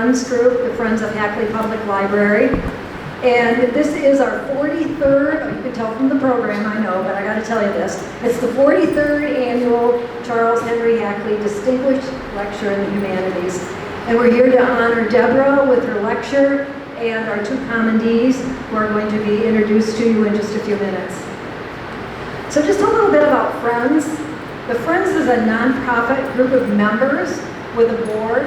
Friends group, the Friends of Hackley Public Library. And this is our 43rd, you can tell from the program, I know, but I got to tell you this. It's the 43rd annual Charles Henry Hackley Distinguished Lecture in the Humanities. And we're here to honor Deborah with her lecture and our two commendees who are going to be introduced to you in just a few minutes. So just a little bit about Friends. The Friends is a nonprofit group of members with a board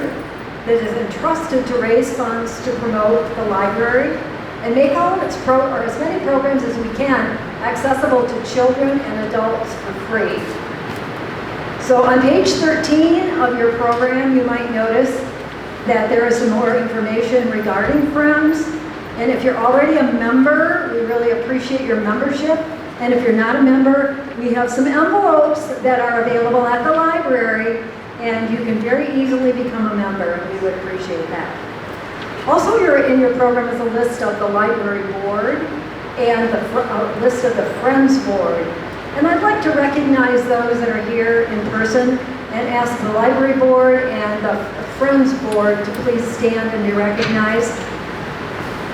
that is entrusted to raise funds to promote the library and make all of its as many programs as we can accessible to children and adults for free. So on page 13 of your program, you might notice that there is some more information regarding Friends. And if you're already a member, we really appreciate your membership. And if you're not a member, we have some envelopes that are available at the library, and you can very easily become a member, and we would appreciate that. Also, in your program is a list of the library board and a list of the Friends board. And I'd like to recognize those that are here in person and ask the library board and the Friends board to please stand and be recognized.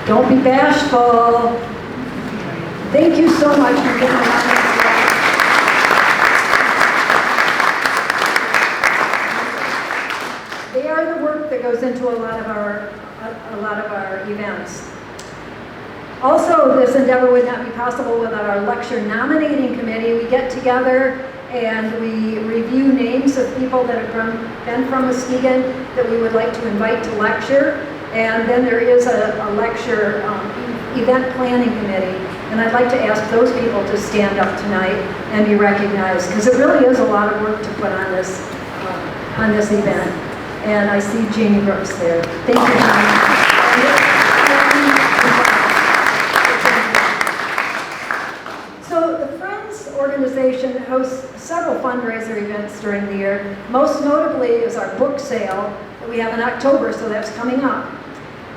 Don't be bashful. Thank you so much for giving us. They are the work that goes into a lot of our events. Also, this endeavor would not be possible without our lecture nominating committee. We get together and we review names of people that have been from Muskegon that we would like to invite to lecture. And then there is a lecture event planning committee. And I'd like to ask those people to stand up tonight and be recognized, because it really is a lot of work to put on this event. And I see Jeannie Brooks there. Thank you, Jeannie. So the Friends organization hosts several fundraiser events during the year. Most notably is our book sale that we have in October, so that's coming up.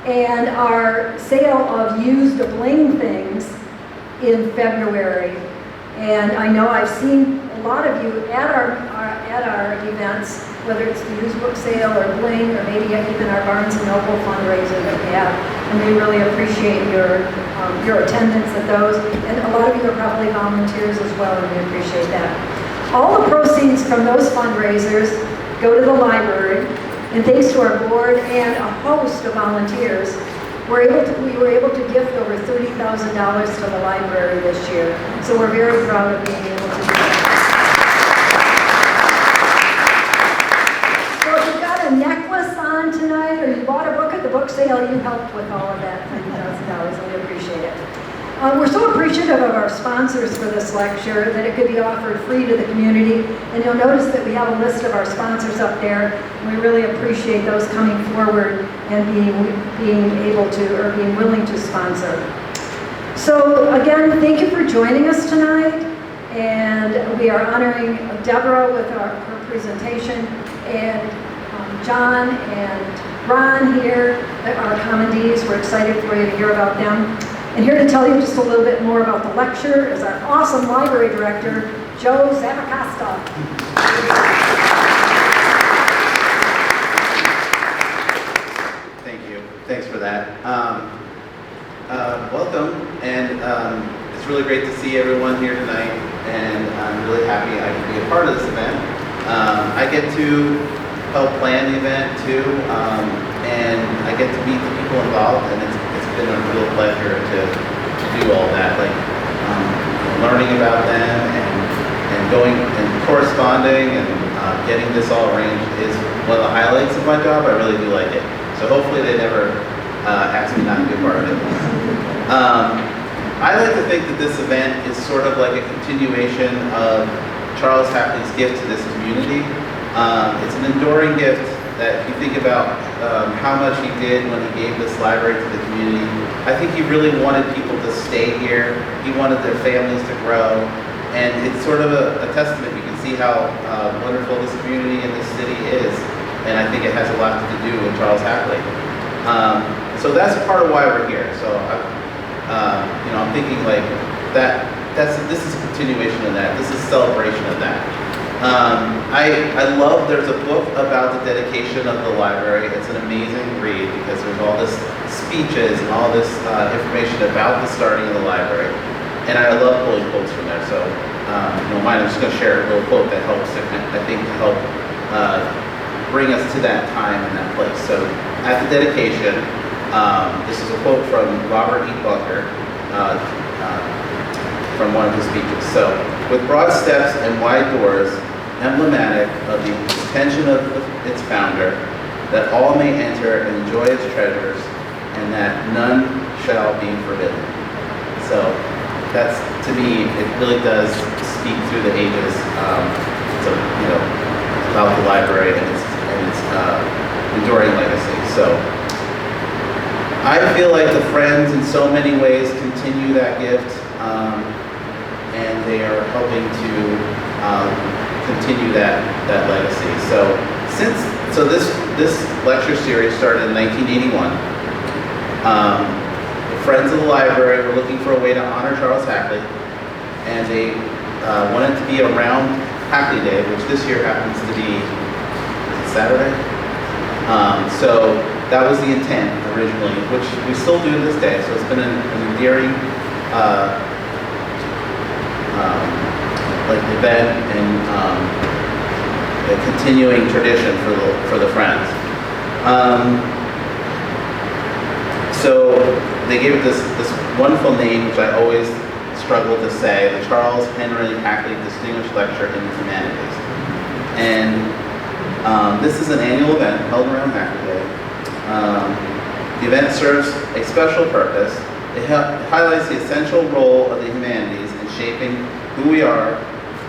And our sale of used bling things in February. And I know I've seen a lot of you at our events, whether it's the used book sale or bling, or maybe even our Barnes & Noble fundraiser that we have. And we really appreciate your attendance at those. And a lot of you are probably volunteers as well, and we appreciate that. All the proceeds from those fundraisers go to the library. And thanks to our board and a host of volunteers, we were able to gift over $30,000 to the library this year. So we're very proud of being able to do that. So if you've got a necklace on tonight, or you bought a book at the book sale, you helped with all of that $30,000, and we appreciate it. We're so appreciative of our sponsors for this lecture that it could be offered free to the community. And you'll notice that we have a list of our sponsors up there. And we really appreciate those coming forward and being able to, or being willing to sponsor. So again, thank you for joining us tonight. And we are honoring Deborah with her presentation, and John and Ron here, our commendees. We're excited for you to hear about them. And here to tell you just a little bit more about the lecture is our awesome library director, Joe Zabacosta. Thank you. Thanks for that. Welcome, and it's really great to see everyone here tonight, and I'm really happy I can be a part of this event. I get to help plan the event too, and I get to meet the people involved, and it's been a real pleasure to do all that, like learning about them and going and corresponding and getting this all arranged is one of the highlights of my job. I really do like it. So hopefully they never ask me not to be a part of it. I like to think that this event is sort of like a continuation of Charles Hackley's gift to this community. It's an enduring gift that if you think about how much he did when he gave this library to the community, I think he really wanted people to stay here. He wanted their families to grow. And it's sort of a testament. You can see how wonderful this community and this city is. And I think it has a lot to do with Charles Hackley. So that's part of why we're here. So I'm thinking like this is a continuation of that. This is a celebration of that. I love, there's a book about the dedication of the library. It's an amazing read because there's all this speeches and all this information about the starting of the library. And I love pulling quotes from there. So, mine, I'm just going to share a little quote that helps, I think, to help bring us to that time and that place. So, at the dedication, this is a quote from Robert E. Bunker from one of his speeches. So, with broad steps and wide doors, emblematic of the intention of its founder, that all may enter and enjoy its treasures, and that none shall be forbidden. So, that's, to me, it really does speak through the ages. So, about the library and its enduring legacy. So, I feel like the Friends, in so many ways, continue that gift, and they are helping to continue that legacy. So, this lecture series started in 1981. Friends of the Library were looking for a way to honor Charles Hackley, and they wanted to be around Hackley Day, which this year happens to be Saturday. So that was the intent originally, which we still do to this day. So it's been an endearing event and a continuing tradition for the Friends. So they gave it this wonderful name, which I always struggle to say, the Charles Henry Hackley Distinguished Lecture in the Humanities. And this is an annual event held around Hackley Day. The event serves a special purpose. It highlights the essential role of the humanities in shaping who we are,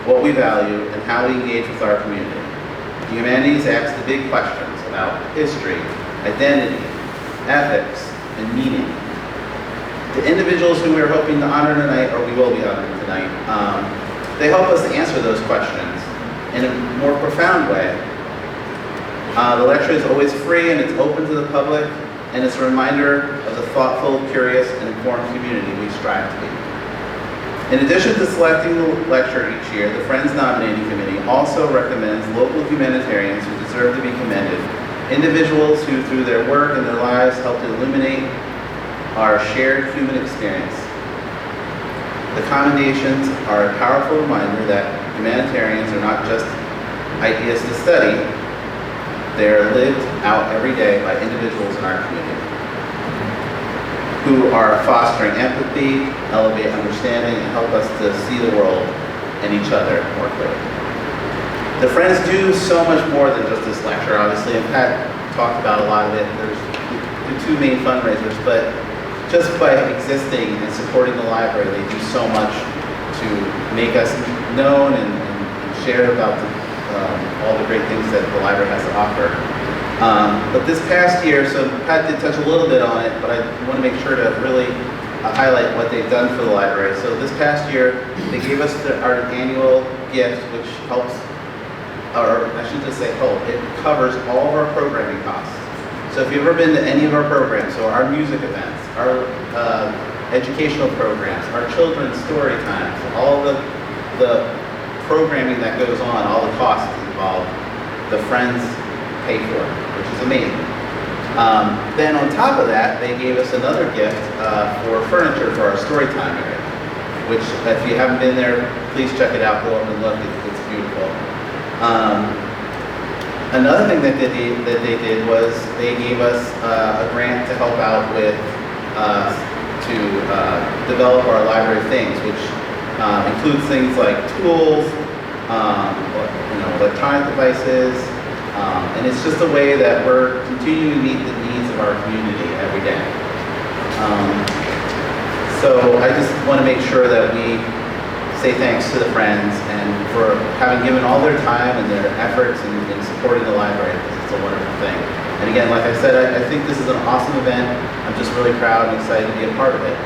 what we value, and how we engage with our community. The humanities asks the big questions about history, identity, ethics, and meaning. The individuals who we are hoping to honor tonight, or we will be honoring tonight, they help us to answer those questions in a more profound way. The lecture is always free and it's open to the public, and it's a reminder of the thoughtful, curious, and informed community we strive to be. In addition to selecting the lecture each year, the Friends Nominating Committee also recommends local humanitarians who deserve to be commended, individuals who, through their work and their lives, help to illuminate our shared human experience. The Commendations are a powerful reminder that humanitarians are not just ideas to study, they are lived out every day by individuals in our community who are fostering empathy, elevate understanding, and help us to see the world and each other more clearly. The Friends do so much more than just this lecture, obviously, and Pat talked about a lot of it. There's the two main fundraisers, but just by existing and supporting the library, they do so much to make us known and share about all the great things that the library has to offer. But this past year, so Pat did touch a little bit on it, but I want to make sure to really highlight what they've done for the library. So this past year, they gave us our annual gift, which helps, or I should just say help, it covers all of our programming costs. So if you've ever been to any of our programs, so our music events, our educational programs, our children's story times, all the programming that goes on, all the costs involved, the Friends pay for it, which is amazing. Then on top of that, they gave us another gift for furniture for our story time area, which if you haven't been there, please check it out, go up and look, it's beautiful. Another thing that they did was they gave us a grant to help out with, to develop our library things, which includes things like tools, electronic devices, and it's just a way that we're continuing to meet the needs of our community every day. So I just want to make sure that we say thanks to the Friends and for having given all their time and their efforts in supporting the library, because it's a wonderful thing. And again, like I said, I think this is an awesome event. I'm just really proud and excited to be a part of it.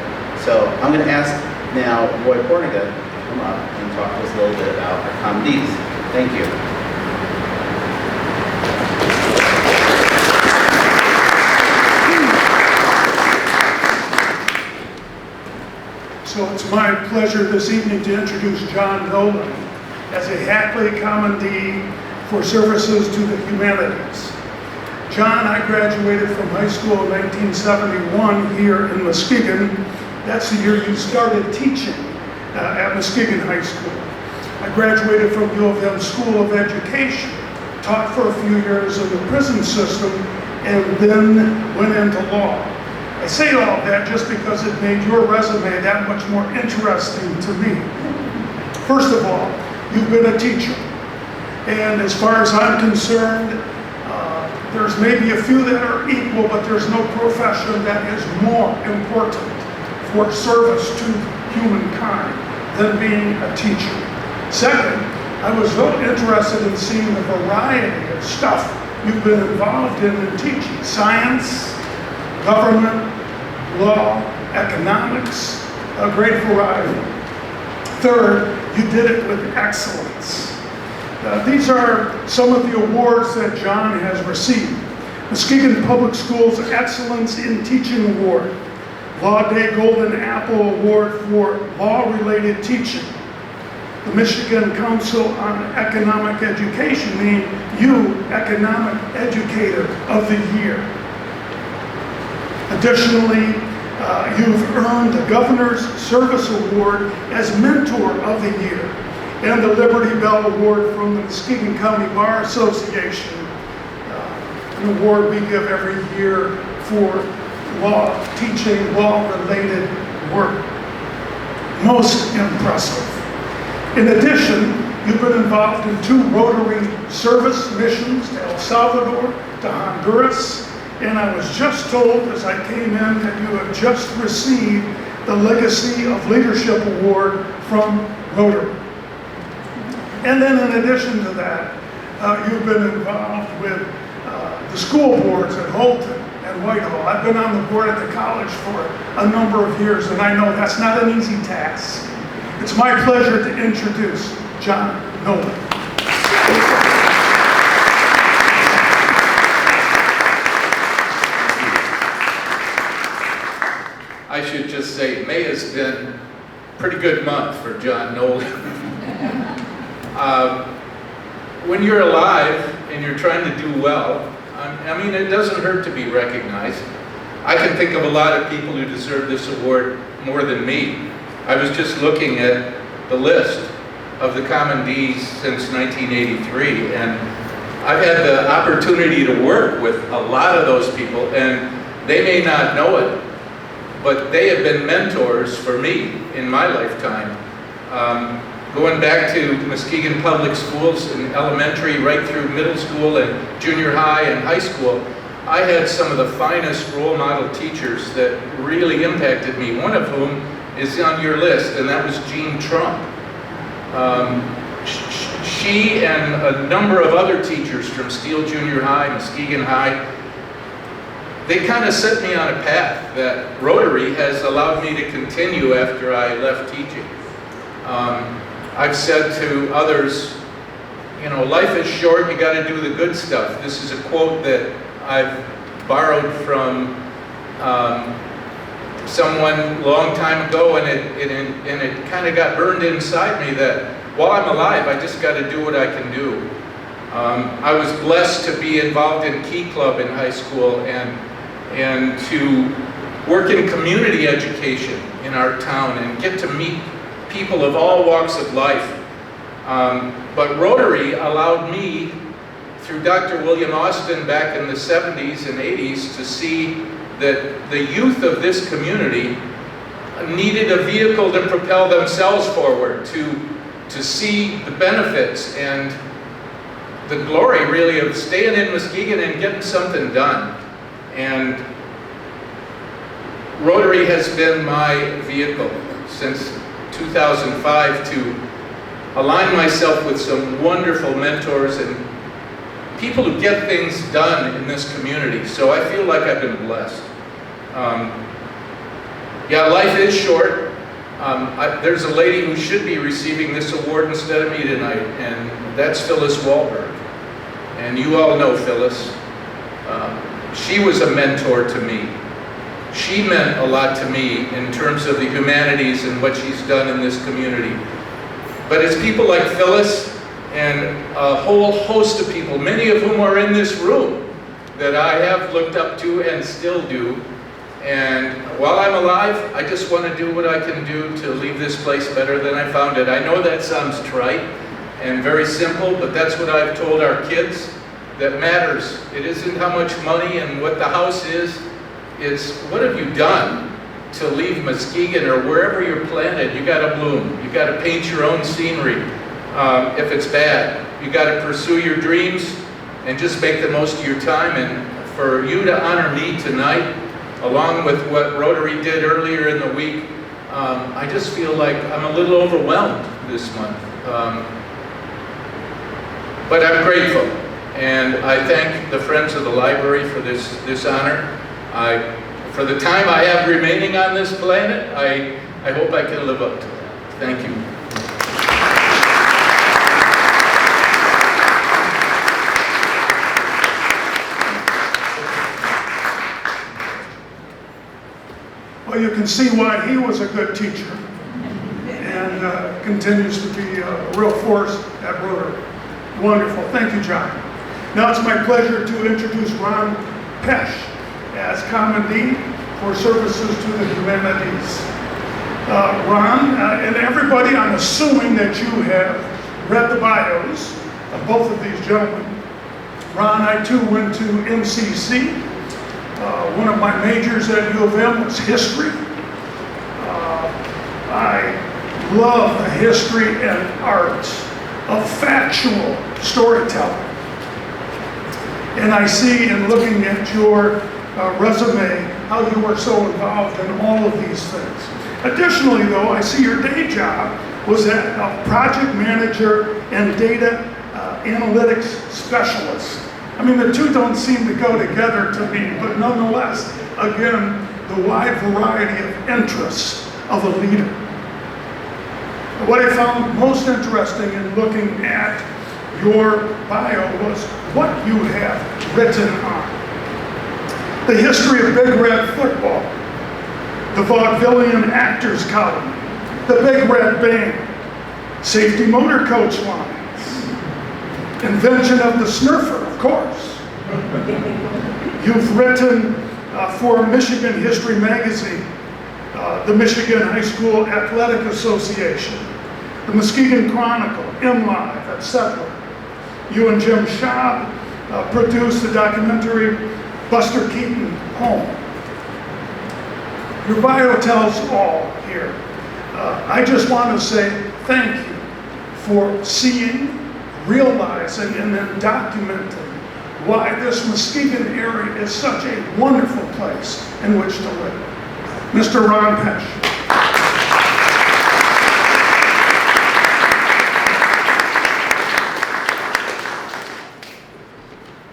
So I'm going to ask now Roy Porniga to come up and talk to us a little bit about our Commendations. Thank you. So it's my pleasure this evening to introduce John Noling as a Hackley Commendee for services to the humanities. John, I graduated from high school in 1971 here in Muskegon. That's the year you started teaching at Muskegon High School. I graduated from U of M School of Education, taught for a few years in the prison system, and then went into law. I say all of that just because it made your resume that much more interesting to me. First of all, you've been a teacher. And as far as I'm concerned, there's maybe a few that are equal, but there's no profession that is more important for service to humankind than being a teacher. Second, I was so interested in seeing the variety of stuff you've been involved in teaching. Science, government, law, economics, a great variety. Third, you did it with excellence. These are some of the awards that John has received. Muskegon Public Schools Excellence in Teaching Award, Law Day Golden Apple Award for law-related teaching. The Michigan Council on Economic Education named you Economic Educator of the Year. Additionally, you've earned the Governor's Service Award as Mentor of the Year and the Liberty Bell Award from the Muskegon County Bar Association, an award we give every year for law, teaching, law-related work. Most impressive. In addition, you've been involved in 2 Rotary service missions to El Salvador, to Honduras, and I was just told as I came in that you have just received the Legacy of Leadership Award from Rotary. And then in addition to that, you've been involved with the school boards at Holton and Whitehall. I've been on the board at the college for a number of years, and I know that's not an easy task. It's my pleasure to introduce John Noling. I should just say, May has been a pretty good month for John Noling. When you're alive and you're trying to do well, I mean, it doesn't hurt to be recognized. I can think of a lot of people who deserve this award more than me. I was just looking at the list of the Commendees since 1983, and I've had the opportunity to work with a lot of those people, and they may not know it, but they have been mentors for me in my lifetime. Going back to Muskegon Public Schools in elementary, right through middle school and junior high and high school, I had some of the finest role model teachers that really impacted me, one of whom is on your list, and that was Jean Trump. She and a number of other teachers from Steele Junior High, Muskegon High, they kind of set me on a path that Rotary has allowed me to continue after I left teaching. I've said to others, you know, life is short, you got to do the good stuff. This is a quote that I've borrowed from someone a long time ago, and it kind of got burned inside me that while I'm alive, I just got to do what I can do. I was blessed to be involved in Key Club in high school and to work in community education in our town and get to meet people of all walks of life. But Rotary allowed me, through Dr. William Austin back in the 70s and 80s, to see that the youth of this community needed a vehicle to propel themselves forward, to see the benefits and the glory, really, of staying in Muskegon and getting something done. And Rotary has been my vehicle since 2005 to align myself with some wonderful mentors and people who get things done in this community. So I feel like I've been blessed. Yeah, life is short. There's a lady who should be receiving this award instead of me tonight, and that's Phyllis Wahlberg. And you all know Phyllis. She was a mentor to me. She meant a lot to me in terms of the humanities and what she's done in this community. But it's people like Phyllis and a whole host of people, many of whom are in this room, that I have looked up to and still do. And while I'm alive, I just want to do what I can do to leave this place better than I found it. I know that sounds trite and very simple, but that's what I've told our kids that matters. It isn't how much money and what the house is, it's what have you done to leave Muskegon or wherever you're planted. You got to bloom. You got to paint your own scenery if it's bad. You got to pursue your dreams and just make the most of your time. And for you to honor me tonight, along with what Rotary did earlier in the week, I just feel like I'm a little overwhelmed this month. But I'm grateful, and I thank the Friends of the Library for this honor. For the time I have remaining on this planet, I hope I can live up to that. Thank you. Well, you can see why he was a good teacher and continues to be a real force at Rotary. Wonderful. Thank you, John. Now it's my pleasure to introduce Ron Pesch as Commendee for services to the humanities. Ron, and everybody, I'm assuming that you have read the bios of both of these gentlemen. Ron, I too went to MCC. One of my majors at U of M was history. I love the history and arts of factual storytelling. And I see in looking at your resume how you were so involved in all of these things. Additionally, though, I see your day job was a project manager and data analytics specialist. I mean, the two don't seem to go together to me, but nonetheless, again, the wide variety of interests of a leader. What I found most interesting in looking at your bio was what you have written on. The history of Big Red football, the Vaudevillian Actors Colony, the Big Red Band, safety motor coach lines, invention of the snurfer, of course. You've written for Michigan History Magazine, the Michigan High School Athletic Association, the Muskegon Chronicle, MLive, etc. You and Jim Schaub produced the documentary Buster Keaton Home. Your bio tells all here. I just want to say thank you for seeing, realizing, and then documenting why this Muskegon area is such a wonderful place in which to live. Mr. Ron Pesch.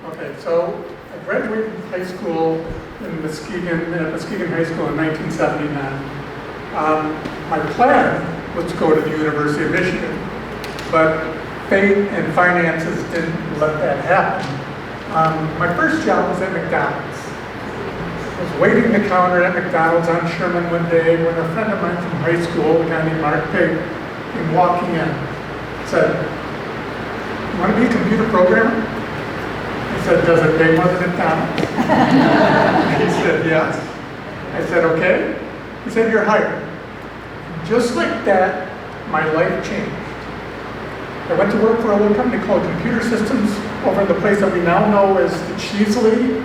Okay, so I graduated from high school in Muskegon, at Muskegon High School in 1979. My plan was to go to the University of Michigan, but fate and finances didn't let that happen. My first job was at McDonald's. I was waiting the counter at McDonald's on Sherman one day when a friend of mine from high school, a guy named Mark Pig, came walking in, said, "You want to be a computer programmer?" I said, "Does it pay more than McDonald's?" He said, "Yes." I said, "Okay." He said, "You're hired." Just like that, my life changed. I went to work for a little company called Computer Systems over in the place that we now know as the Cheese Lady.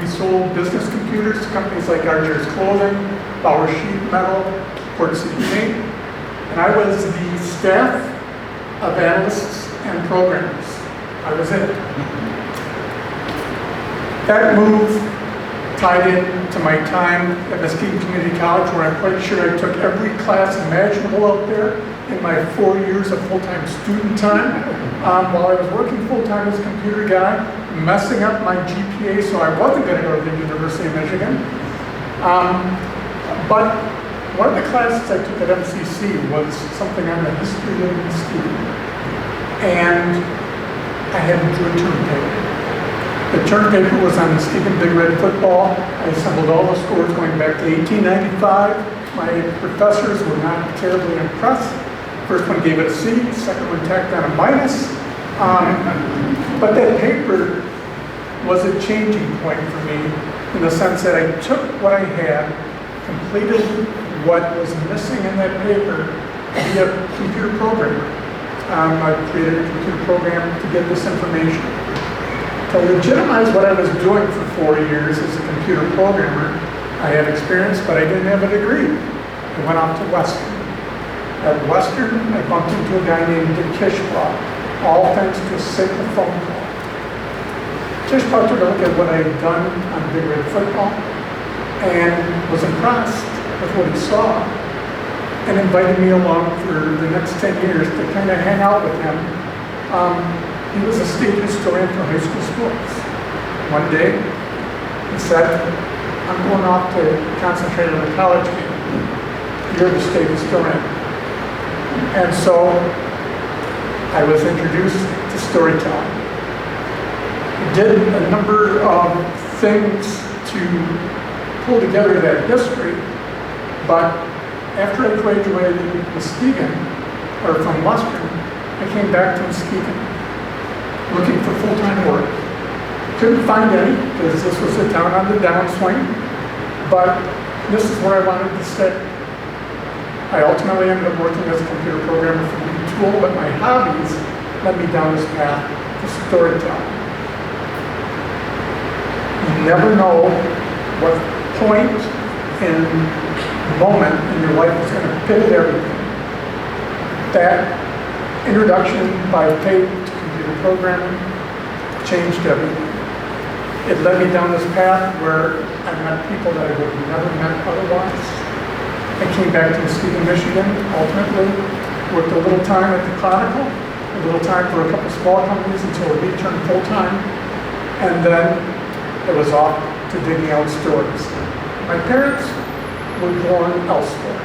We sold business computers to companies like Archer's Clothing, Bauer Sheet Metal, Port City Paint, and I was the staff of analysts and programmers. I was it. That move tied in to my time at Muskegon Community College, where I'm quite sure I took every class imaginable out there in my 4 years of full-time student time, while I was working full-time as a computer guy, messing up my GPA so I wasn't going to go to the University of Michigan. But one of the classes I took at MCC was something on the history of Muskegon. And I had to do a term paper. The term paper was on Muskegon Big Red football. I assembled all the scores going back to 1895. My professors were not terribly impressed. First one gave it a C, second one tacked on a minus. But that paper was a changing point for me in the sense that I took what I had, completed what was missing in that paper, to be a computer programmer. I created a computer program to get this information. To legitimize what I was doing for 4 years as a computer programmer, I had experience, but I didn't have a degree. I went off to Western. At Western, I bumped into a guy named Dick Kishbaugh, all thanks to a single phone call. Kishbaugh took a look at what I had done on Big Red Football and was impressed with what he saw and invited me along for the next 10 years to kind of hang out with him. He was a state historian for high school sports. One day, he said, I'm going off to concentrate on the college game. You're the state historian. And so I was introduced to storytelling. Did a number of things to pull together that history, but after I graduated Muskegon, or from Western, I came back to Muskegon looking for full-time work. Couldn't find any, because this was a town on the downswing, but this is where I wanted to stay. I ultimately ended up working as a computer programmer for Tool, but my hobbies led me down this path to storytelling. You never know what point and moment in your life is going to pivot everything. That introduction by Kate to computer programming changed everything. It led me down this path where I met people that I would have never met otherwise. I came back to Muskegon, Michigan, ultimately, worked a little time at the Chronicle, a little time for a couple small companies until we turned full-time, and then it was off to digging out stories. My parents were born elsewhere.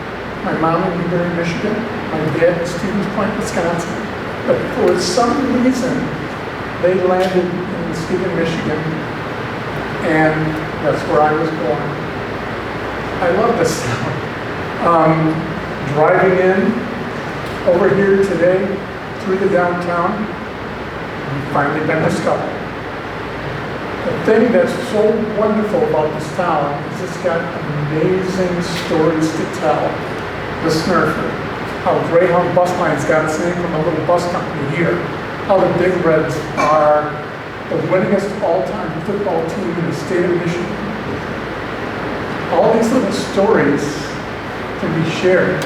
My mom in Newberry, Michigan, my dad in Stevens Point, Wisconsin. But for some reason, they landed in Muskegon, Michigan, and that's where I was born. I love this town. Driving in over here today through the downtown, we've finally been discovered. The thing that's so wonderful about this town is it's got amazing stories to tell. The Smurfit, how Greyhound bus lines got its name from a little bus company here, how the Big Reds are the winningest all-time football team in the state of Michigan. All these little stories can be shared.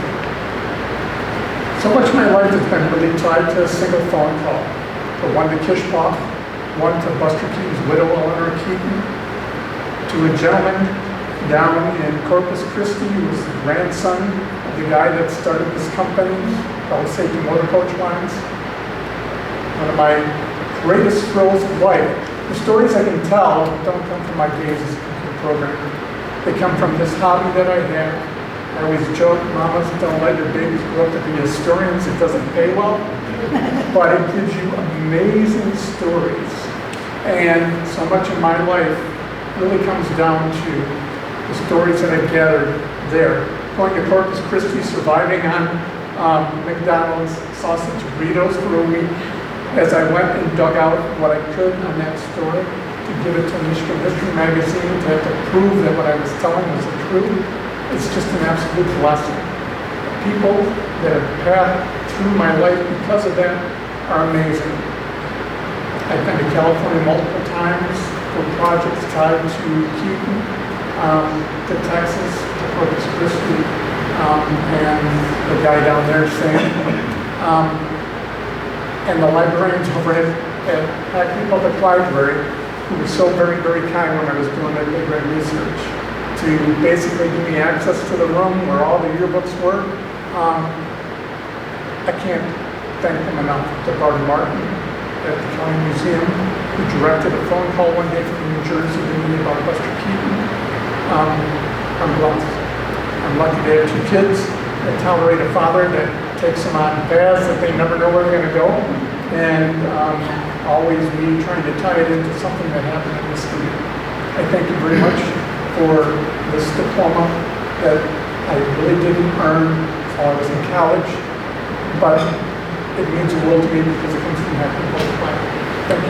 So much of my life has been really tied to a single phone call. The one to Kishbaugh, one to Buster Keaton's widow, Eleanor Keaton, to a gentleman down in Corpus Christi who was the grandson of the guy that started this company called Safety Motor Coach Lines. One of my greatest thrills of life. The stories I can tell don't come from my days as a computer programmer. They come from this hobby that I have. I always joke, mamas, don't let your babies grow up to be historians. It doesn't pay well, but it gives you amazing stories. And so much of my life really comes down to the stories that I've gathered there. Going to Corpus Christi, surviving on McDonald's sausage burritos for a week, as I went and dug out what I could on that story to give it to Michigan History Magazine to have to prove that what I was telling was the truth. It's just an absolute blessing. People that have passed through my life because of that are amazing. I've been to California multiple times for projects tied to Keaton, to Texas, to Corpus Christi, and the guy down there saying, and the librarians over at Hackley Public Library, who was so very, very kind when I was doing that big red research, to basically give me access to the room where all the yearbooks were. I can't thank them enough. To Bart Martin at the County Museum, who directed a phone call one day from New Jersey to me about Buster Keaton. I'm blessed. I'm lucky to have 2 kids that tolerate a father that takes them on paths that they never know where they're going to go, and always me trying to tie it into something that happened in this city. I thank you very much for this diploma that I really didn't earn while I was in college, but it means the world to me because it comes from Hackley Public Library. Thank you.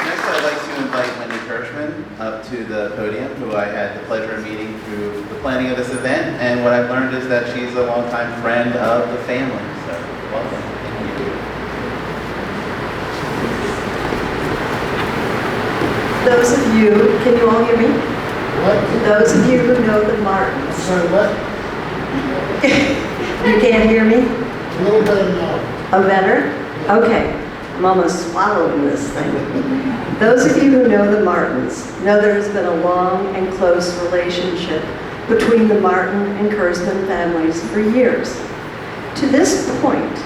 Next, I'd like to invite Wendy Kirschman up to the podium, who I had the pleasure of meeting through the planning of this event. And what I've learned is that she's a longtime friend of the family. So, welcome. Thank you. Those of you, can you all hear me? What? Those of you who know the Martins. Sorry, what? You can't hear me? A little better now. Oh, better? Okay. I'm almost swallowing this thing. Those of you who know the Martins know there has been a long and close relationship between the Martin and Kurzman families for years. To this point,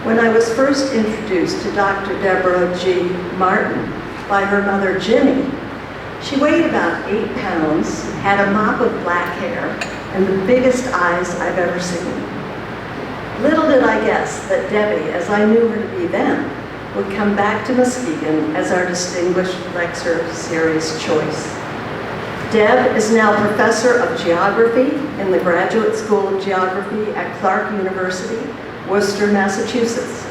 when I was first introduced to Dr. Deborah G. Martin by her mother Ginny, she weighed about 8 pounds, had a mop of black hair, and the biggest eyes I've ever seen. Little did I guess that Debbie, as I knew her to be then, would come back to Muskegon as our Distinguished Lecture Series choice. Deb is now Professor of Geography in the Graduate School of Geography at Clark University, Worcester, Massachusetts.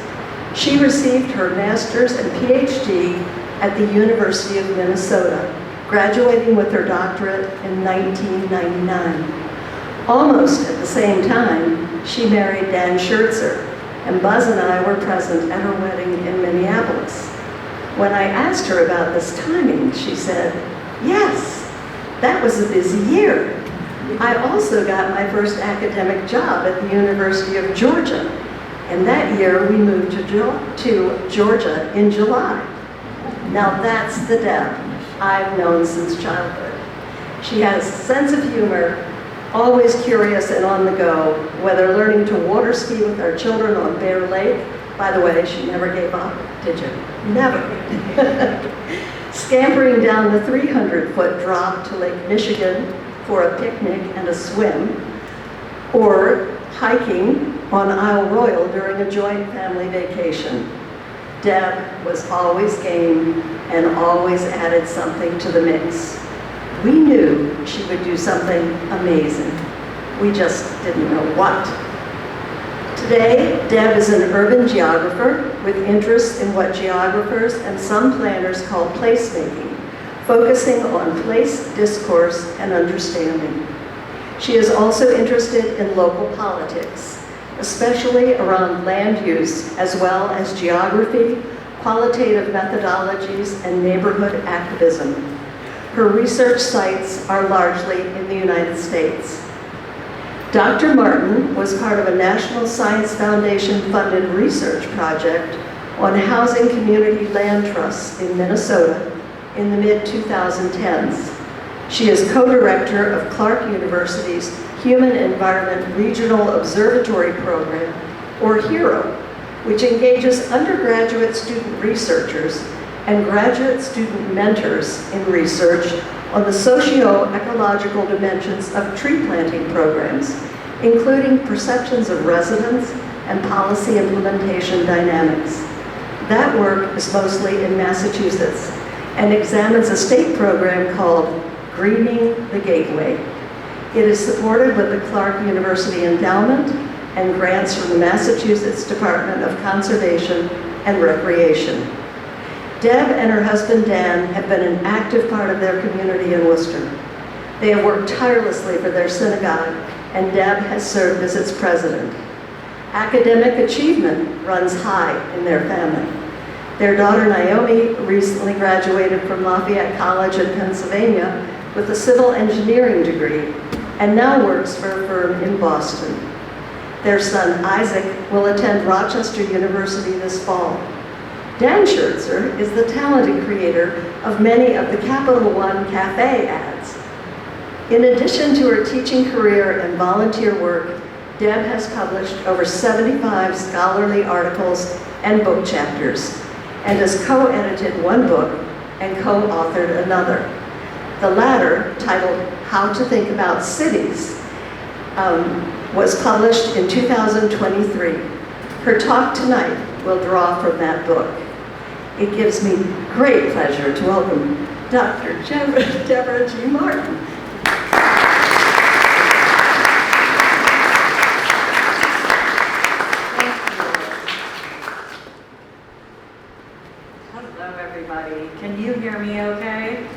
She received her master's and PhD at the University of Minnesota, graduating with her doctorate in 1999. Almost at the same time, she married Dan Schertzer, and Buzz and I were present at her wedding in Minneapolis. When I asked her about this timing, she said, "Yes, that was a busy year. I also got my first academic job at the University of Georgia, and that year we moved to Georgia in July." Now that's the Deb I've known since childhood. She has a sense of humor, always curious and on the go, whether learning to water ski with our children on Bear Lake. By the way, she never gave up, did you? Never. Scampering down the 300-foot drop to Lake Michigan for a picnic and a swim, or hiking on Isle Royal during a joint family vacation. Deb was always game and always added something to the mix. We knew she would do something amazing. We just didn't know what. Today, Deb is an urban geographer with interests in what geographers and some planners call placemaking, focusing on place, discourse, and understanding. She is also interested in local politics, especially around land use, as well as geography, qualitative methodologies, and neighborhood activism. Her research sites are largely in the United States. Dr. Martin was part of a National Science Foundation funded research project on housing community land trusts in Minnesota in the mid-2010s. She is co-director of Clark University's Human Environment Regional Observatory Program, or HERO, which engages undergraduate student researchers and graduate student mentors in research on the socio-ecological dimensions of tree planting programs, including perceptions of residents and policy implementation dynamics. That work is mostly in Massachusetts and examines a state program called Greening the Gateway. It is supported with the Clark University Endowment and grants from the Massachusetts Department of Conservation and Recreation. Deb and her husband Dan have been an active part of their community in Worcester. They have worked tirelessly for their synagogue, and Deb has served as its president. Academic achievement runs high in their family. Their daughter Naomi recently graduated from Lafayette College in Pennsylvania with a civil engineering degree, and now works for a firm in Boston. Their son Isaac will attend Rochester University this fall. Dan Schertzer is the talented creator of many of the Capital One Cafe ads. In addition to her teaching career and volunteer work, Deb has published over 75 scholarly articles and book chapters, and has co-edited one book and co-authored another. The latter, titled How to Think About Cities, was published in 2023. Her talk tonight will draw from that book. It gives me great pleasure to welcome Dr. Deborah G. Martin. Hello, everybody. Can you hear me okay?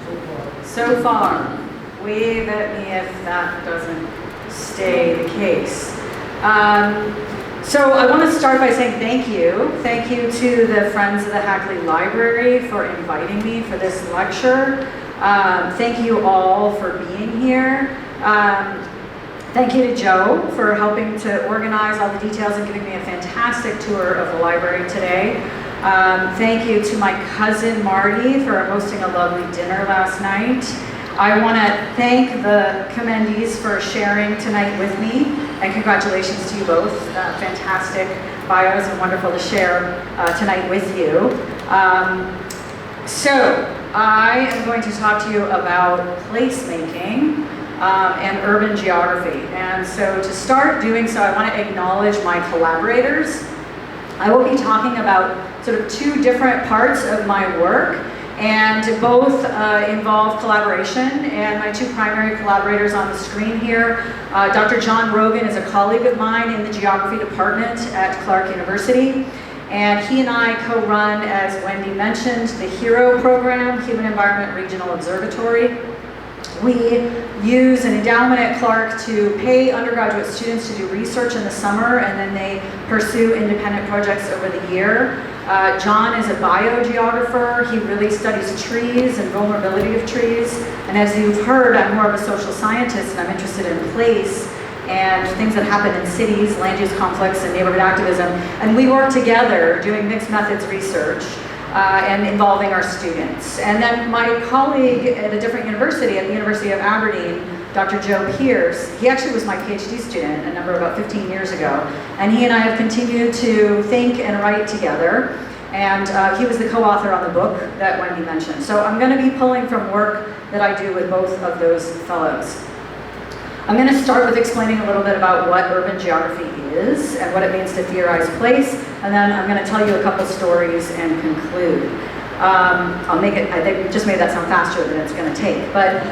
So far. So far. Wave at me if that doesn't stay the case. So I want to start by saying thank you. Thank you to the Friends of the Hackley Library for inviting me for this lecture. Thank you all for being here. Thank you to Joe for helping to organize all the details and giving me a fantastic tour of the library today. Thank you to my cousin Marty for hosting a lovely dinner last night. I want to thank the Commendees for sharing tonight with me, and congratulations to you both. Fantastic bios and wonderful to share tonight with you. So I am going to talk to you about placemaking and urban geography. And so to start doing so, I want to acknowledge my collaborators. I will be talking about sort of two different parts of my work, and both involve collaboration. And my two primary collaborators on the screen here, Dr. John Rogan is a colleague of mine in the geography department at Clark University. And he and I co-run, as Wendy mentioned, the HERO program, Human Environment Regional Observatory. We use an endowment at Clark to pay undergraduate students to do research in the summer, and then they pursue independent projects over the year. John is a biogeographer. He really studies trees and vulnerability of trees. And as you've heard, I'm more of a social scientist, and I'm interested in place and things that happen in cities, land use conflicts, and neighborhood activism. And we work together doing mixed methods research and involving our students. And then my colleague at a different university, at the University of Aberdeen, Dr. Joe Pierce, he actually was my PhD student about 15 years ago. And he and I have continued to think and write together. And he was the co-author on the book that Wendy mentioned. So I'm going to be pulling from work that I do with both of those fellows. I'm going to start with explaining a little bit about what urban geography is and what it means to theorize place, and then I'm going to tell you a couple stories and conclude. I'll make it, I think we just made that sound faster than it's going to take. But,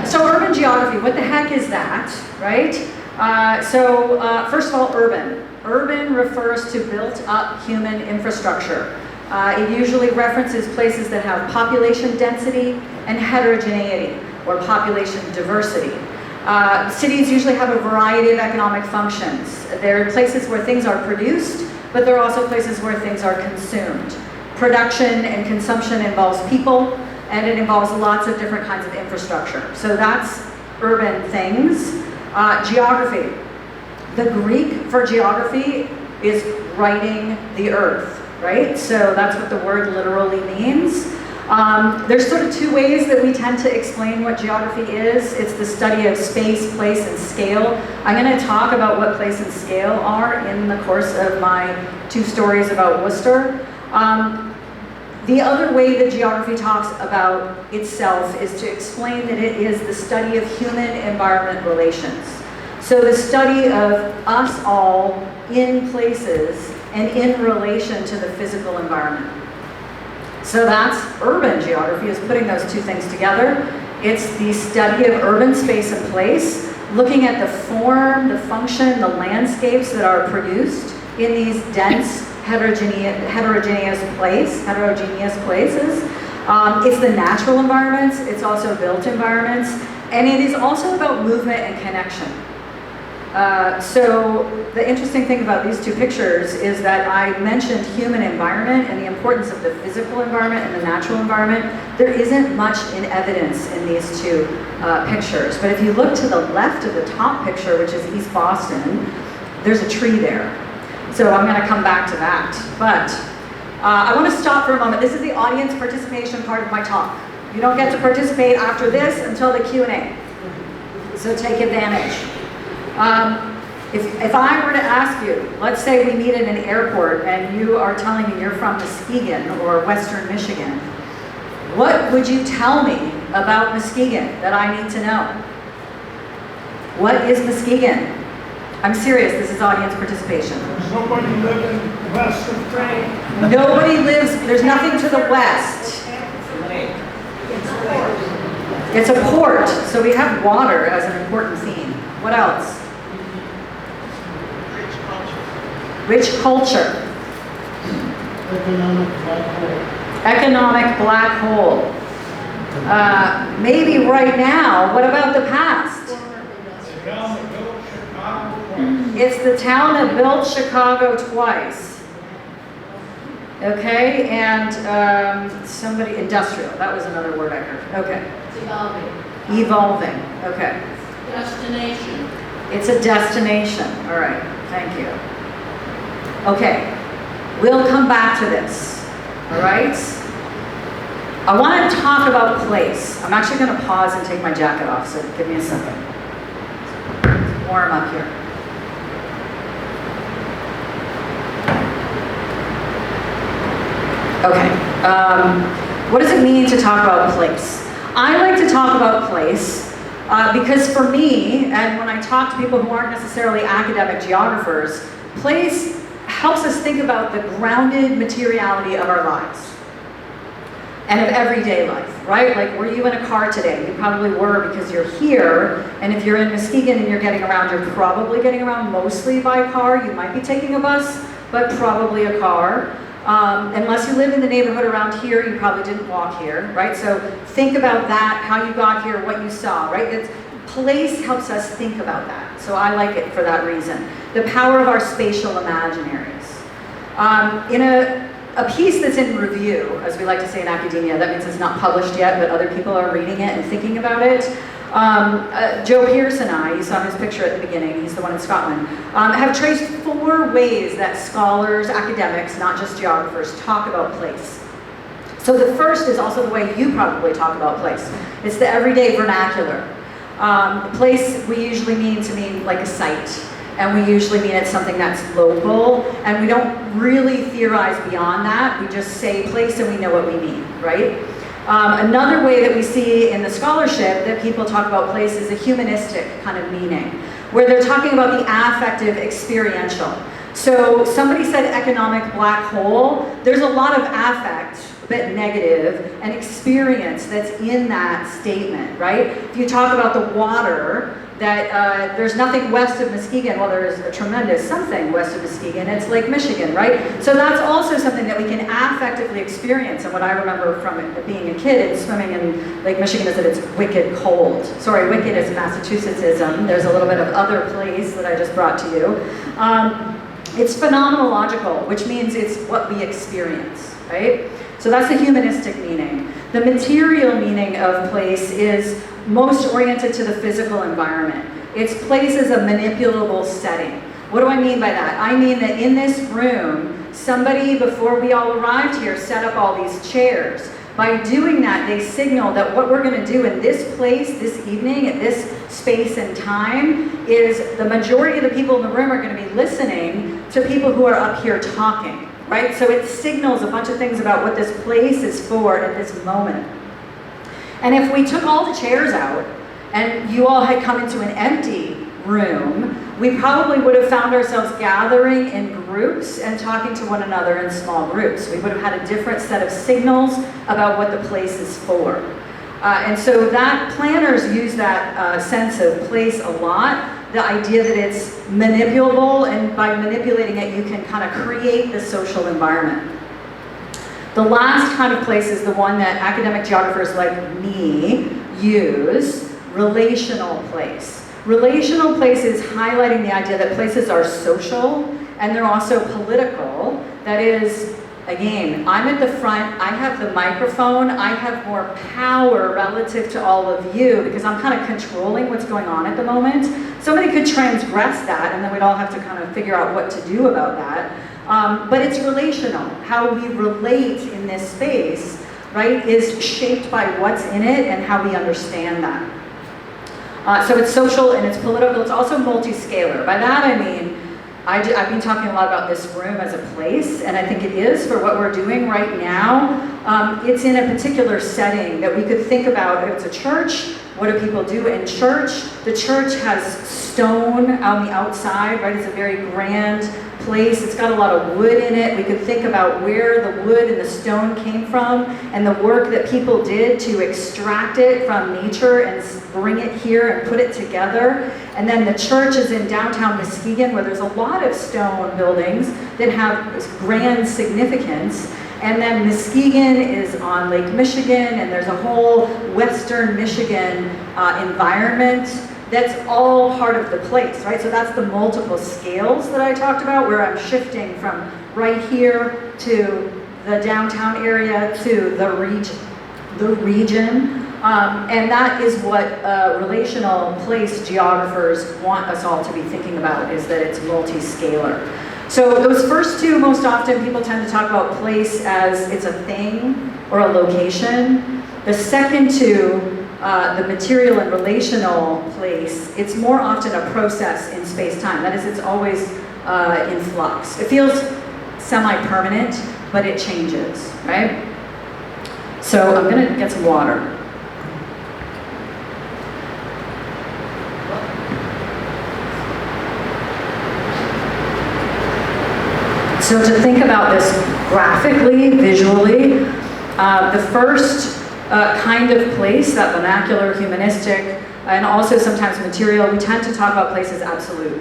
so urban geography, what the heck is that, right? First of all, urban. Urban refers to built up human infrastructure. It usually references places that have population density and heterogeneity, or population diversity. Cities usually have a variety of economic functions. They're places where things are produced, but they're also places where things are consumed. Production and consumption involves people, and it involves lots of different kinds of infrastructure. So that's urban things. Geography. The Greek for geography is writing the earth, right? So that's what the word literally means. There's sort of two ways that we tend to explain what geography is. It's the study of space, place, and scale. I'm going to talk about what place and scale are in the course of my two stories about Worcester. The other way that geography talks about itself is to explain that it is the study of human-environment relations. So the study of us all in places and in relation to the physical environment. So that's urban geography, is putting those two things together. It's the study of urban space and place, looking at the form, the function, the landscapes that are produced in these dense, heterogeneous places. It's the natural environments, it's also built environments, and it is also about movement and connection. So the interesting thing about these two pictures is that I mentioned human environment and the importance of the physical environment and the natural environment. There isn't much in evidence in these two pictures, but if you look to the left of the top picture, which is East Boston, there's a tree there. So I'm going to come back to that. But I want to stop for a moment. This is the audience participation part of my talk. You don't get to participate after this until the Q&A. So take advantage. If I were to ask you, let's say we meet at an airport and you are telling me you're from Muskegon or Western Michigan, what would you tell me about Muskegon that I need to know? What is Muskegon? I'm serious, this is audience participation. Somebody living west of town. Nobody lives, there's nothing to the west. It's a port, so we have water as an important theme. What else? Rich culture. Economic black hole. Economic black hole. Maybe right now. What about the past? It's the town that built Chicago twice. Okay, and somebody, industrial, that was another word I heard. Okay. It's evolving. Evolving, okay. Destination. It's a destination, all right, thank you. Okay, we'll come back to this, all right? I want to talk about place. I'm actually going to pause and take my jacket off, so give me a second. It's warm up here. Okay, what does it mean to talk about place? I like to talk about place because for me, and when I talk to people who aren't necessarily academic geographers, place helps us think about the grounded materiality of our lives and of everyday life, right? Like, were you in a car today? You probably were because you're here, and if you're in Muskegon and you're getting around, you're probably getting around mostly by car. You might be taking a bus, but probably a car. Unless you live in the neighborhood around here, you probably didn't walk here, right? So think about that, how you got here, what you saw, right? Place helps us think about that. So I like it for that reason. The power of our spatial imaginaries. In a piece that's in review, as we like to say in academia, that means it's not published yet, but other people are reading it and thinking about it. Joe Pierce and I, you saw his picture at the beginning, he's the one in Scotland, have traced 4 ways that scholars, academics, not just geographers, talk about place. So the first is also the way you probably talk about place. It's the everyday vernacular. Place we usually mean to mean like a site, and we usually mean it's something that's local, and we don't really theorize beyond that. We just say place and we know what we mean, right? Another way that we see in the scholarship that people talk about place is a humanistic kind of meaning, where they're talking about the affective experiential. So somebody said economic black hole. There's a lot of affect, a bit negative, and experience that's in that statement, right? If you talk about the water, that there's nothing west of Muskegon. Well, there is a tremendous something west of Muskegon. It's Lake Michigan, right? So that's also something that we can affectively experience. And what I remember from being a kid and swimming in Lake Michigan is that it's wicked cold. Sorry, wicked is Massachusettsism. There's a little bit of other place that I just brought to you. It's phenomenological, which means it's what we experience, right? So that's the humanistic meaning. The material meaning of place is most oriented to the physical environment. Its place is a manipulable setting. What do I mean by that? I mean that in this room, somebody, before we all arrived here, set up all these chairs. By doing that, they signal that what we're going to do in this place, this evening, at this space and time, is the majority of the people in the room are going to be listening to people who are up here talking, right? So it signals a bunch of things about what this place is for at this moment. And if we took all the chairs out and you all had come into an empty room, we probably would have found ourselves gathering in groups and talking to one another in small groups. We would have had a different set of signals about what the place is for. And so that planners use that sense of place a lot, the idea that it's manipulable, and by manipulating it, you can kind of create the social environment. The last kind of place is the one that academic geographers like me use, relational place. Relational place is highlighting the idea that places are social and they're also political. That is, again, I'm at the front, I have the microphone, I have more power relative to all of you because I'm kind of controlling what's going on at the moment. Somebody could transgress that and then we'd all have to kind of figure out what to do about that. But it's relational. How we relate in this space, right, is shaped by what's in it and how we understand that. So it's social and it's political. It's also multi-scalar. By that I mean, I've been talking a lot about this room as a place, and I think it is for what we're doing right now. It's in a particular setting that we could think about. It's a church. What do people do in church? The church has stone on the outside, right? It's a very grand place. It's got a lot of wood in it. We could think about where the wood and the stone came from and the work that people did to extract it from nature and bring it here and put it together. And then the church is in downtown Muskegon, where there's a lot of stone buildings that have this grand significance. And then Muskegon is on Lake Michigan, and there's a whole western Michigan environment that's all part of the place, right? So that's the multiple scales that I talked about, where I'm shifting from right here to the downtown area to the region. And that is what relational place geographers want us all to be thinking about, is that it's multi-scalar. So those first two, most often people tend to talk about place as it's a thing or a location. The second two, the material and relational place, it's more often a process in space-time. That is, it's always in flux. It feels semi-permanent, but it changes, right? So I'm gonna get some water. So to think about this graphically, visually, the first kind of place, that vernacular, humanistic, and also sometimes material, we tend to talk about place as absolute,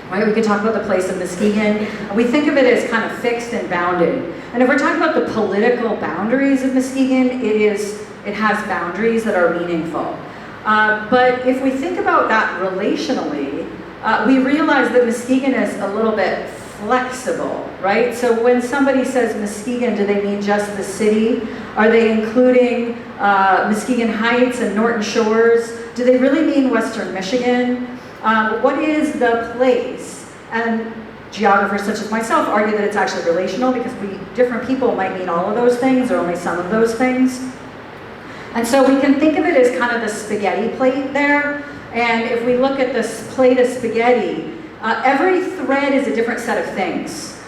right? We could talk about the place of Muskegon, and we think of it as kind of fixed and bounded. And if we're talking about the political boundaries of Muskegon, it has boundaries that are meaningful. But if we think about that relationally, we realize that Muskegon is a little bit flexible, right? So when somebody says Muskegon, do they mean just the city? Are they including Muskegon Heights and Norton Shores? Do they really mean Western Michigan? What is the place? And geographers such as myself argue that it's actually relational, because different people might mean all of those things or only some of those things. And so we can think of it as kind of the spaghetti plate there. And if we look at this plate of spaghetti, every thread is a different set of things.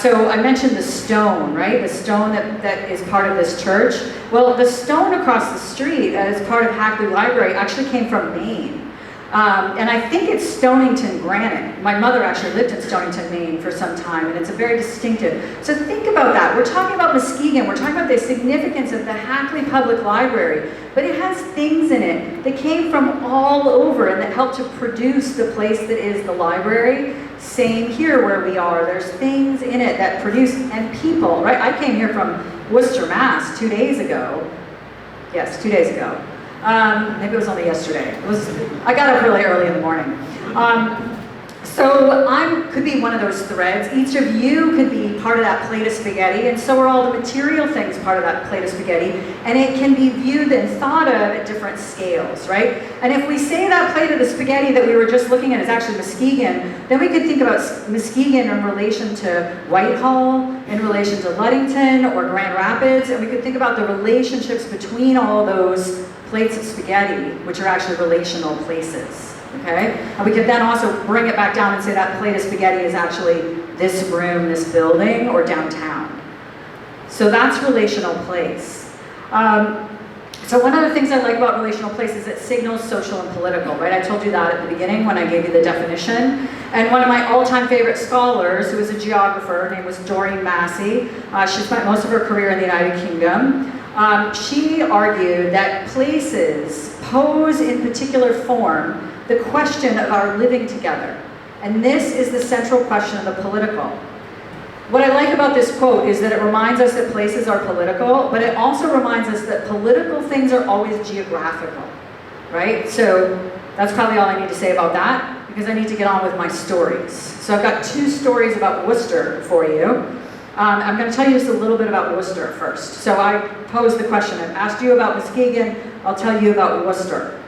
So I mentioned the stone, right? The stone that is part of this church. Well, the stone across the street as part of Hackley Library actually came from Maine. And I think it's Stonington granite. My mother actually lived in Stonington, Maine for some time, and it's a very distinctive. So think about that. We're talking about Muskegon. We're talking about the significance of the Hackley Public Library, but it has things in it that came from all over and that helped to produce the place that is the library. Same here where we are. There's things in it that produce, and people, right? I came here from Worcester, Mass. 2 days ago. Yes, 2 days ago. Maybe it was only yesterday. I got up really early in the morning. So I could be one of those threads. Each of you could be part of that plate of spaghetti, and so are all the material things part of that plate of spaghetti, and it can be viewed and thought of at different scales, right? And if we say that plate of the spaghetti that we were just looking at is actually Muskegon, then we could think about Muskegon in relation to Whitehall, in relation to Ludington or Grand Rapids, and we could think about the relationships between all those plates of spaghetti, which are actually relational places. Okay? And we could then also bring it back down and say that plate of spaghetti is actually this room, this building, or downtown. So that's relational place. So one of the things I like about relational place is it signals social and political, right? I told you that at the beginning when I gave you the definition. And one of my all-time favorite scholars, who was a geographer, her name was Doreen Massey. She spent most of her career in the United Kingdom. She argued that places pose in particular form the question of our living together. And this is the central question of the political. What I like about this quote is that it reminds us that places are political, but it also reminds us that political things are always geographical, right? So that's probably all I need to say about that, because I need to get on with my stories. So I've got 2 stories about Worcester for you. I'm going to tell you just a little bit about Worcester first. So I posed the question. I've asked you about Muskegon. I'll tell you about Worcester.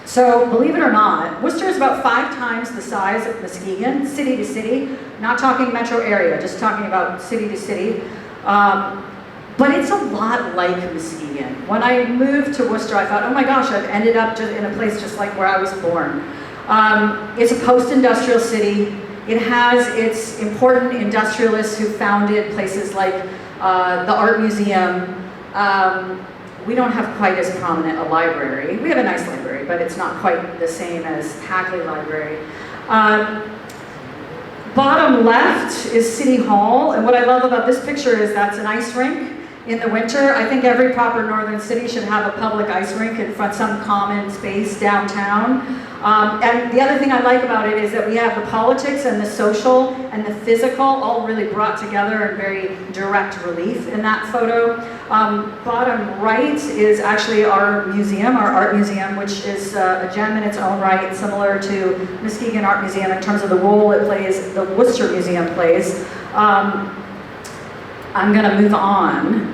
So believe it or not, Worcester is about 5 times the size of Muskegon, city to city. Not talking metro area, just talking about city to city. But it's a lot like Muskegon. When I moved to Worcester, I thought, oh my gosh, I've ended up just in a place just like where I was born. It's a post-industrial city. It has its important industrialists who founded places like the Art Museum. We don't have quite as prominent a library. We have a nice library, but it's not quite the same as Hackley Library. bottom left is City Hall, and what I love about this picture is that's an ice rink in the winter. I think every proper northern city should have a public ice rink in front, some common space downtown. And the other thing I like about it is that we have the politics and the social and the physical all really brought together in very direct relief in that photo. Bottom right is actually our museum, our art museum, which is a gem in its own right, similar to Muskegon Art Museum in terms of the role it plays, the Worcester Museum plays. I'm going to move on.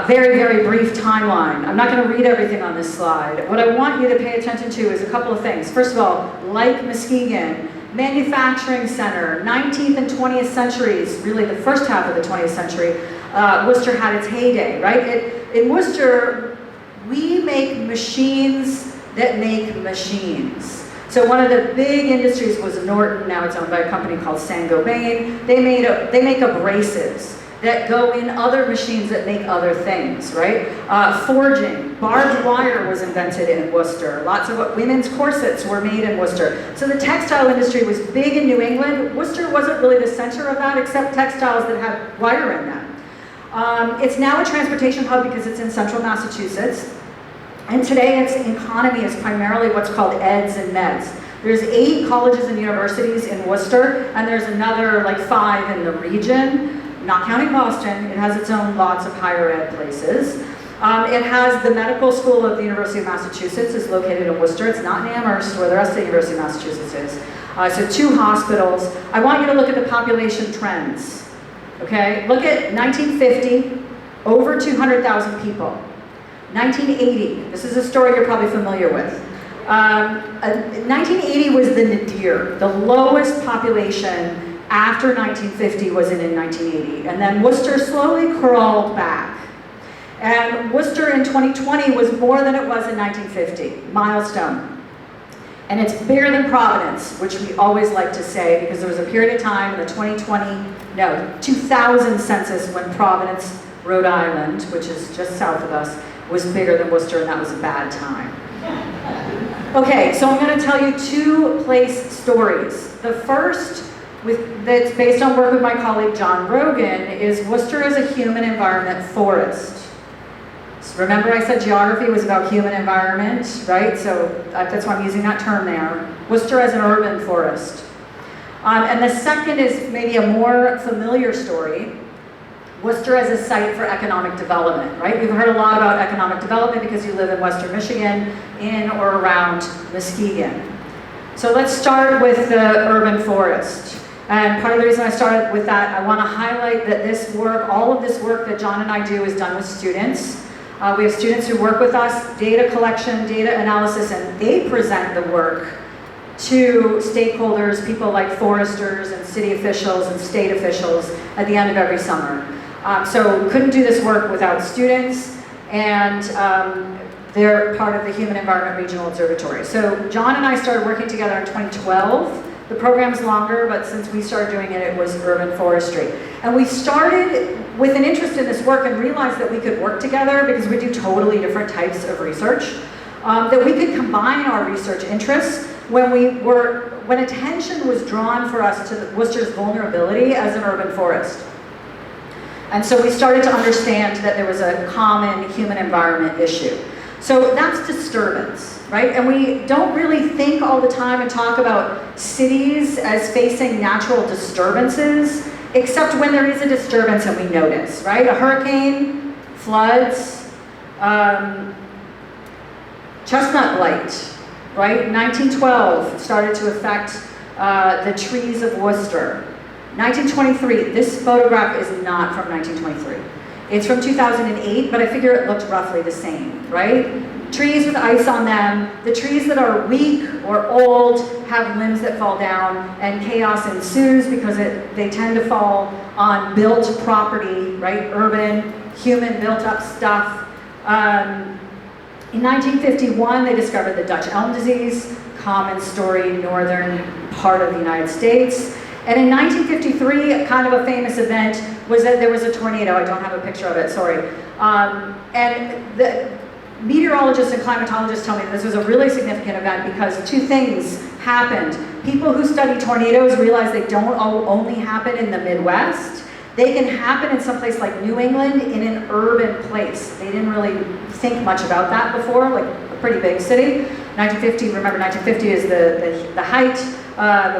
Very, very brief timeline. I'm not going to read everything on this slide. What I want you to pay attention to is a couple of things. First of all, like Muskegon, manufacturing center, 19th and 20th centuries, really the first half of the 20th century, Worcester had its heyday, right? In Worcester, we make machines that make machines. So one of the big industries was Norton. Now it's owned by a company called Saint-Gobain. They make abrasives that go in other machines that make other things, right? Forging, barbed wire was invented in Worcester. Lots of women's corsets were made in Worcester. So the textile industry was big in New England. Worcester wasn't really the center of that, except textiles that had wire in them. It's now a transportation hub because it's in central Massachusetts. And today its economy is primarily what's called eds and meds. There's 8 colleges and universities in Worcester, and there's another like 5 in the region. Not counting Boston, it has its own lots of higher ed places. It has the medical school of the University of Massachusetts is located in Worcester. It's not in Amherst where the rest of the University of Massachusetts is. So 2 hospitals. I want you to look at the population trends. Okay, look at 1950, over 200,000 people. 1980, this is a story you're probably familiar with. 1980 was the nadir, the lowest population after 1950 was in 1980, and then Worcester slowly crawled back. And Worcester in 2020 was more than it was in 1950, milestone. And it's bigger than Providence, which we always like to say, because there was a period of time in the 2000 census when Providence, Rhode Island, which is just south of us, was bigger than Worcester, and that was a bad time. Okay, so I'm going to tell you 2 place stories. The first, that's based on work with my colleague John Rogan, is Worcester as a human environment forest. So remember I said geography was about human environment, right? So that's why I'm using that term there. Worcester as an urban forest. And the second is maybe a more familiar story. Worcester as a site for economic development, right? You've heard a lot about economic development because you live in Western Michigan, in or around Muskegon. So let's start with the urban forest. And part of the reason I started with that, I want to highlight that this work, all of this work that John and I do is done with students. We have students who work with us, data collection, data analysis, and they present the work to stakeholders, people like foresters and city officials and state officials at the end of every summer. So couldn't do this work without students, and they're part of the Human Environment Regional Observatory. So John and I started working together in 2012. The program's longer, but since we started doing it, it was urban forestry. And we started with an interest in this work and realized that we could work together because we do totally different types of research, that we could combine our research interests when attention was drawn for us to Worcester's vulnerability as an urban forest. And so we started to understand that there was a common human environment issue. So that's disturbance, right? And we don't really think all the time and talk about cities as facing natural disturbances, except when there is a disturbance and we notice, right? A hurricane, floods, chestnut blight, right? 1912 started to affect the trees of Worcester. 1923, this photograph is not from 1923. It's from 2008, but I figure it looked roughly the same, right? Trees with ice on them. The trees that are weak or old have limbs that fall down, and chaos ensues because they tend to fall on built property, right? Urban, human built up stuff. In 1951, they discovered the Dutch elm disease, common story, northern part of the United States. And in 1953, kind of a famous event was that there was a tornado. I don't have a picture of it, sorry. And the meteorologists and climatologists tell me that this was a really significant event because 2 things happened. People who study tornadoes realize they don't only happen in the Midwest. They can happen in some place like New England in an urban place. They didn't really think much about that before, like a pretty big city. 1950, remember 1950 is the height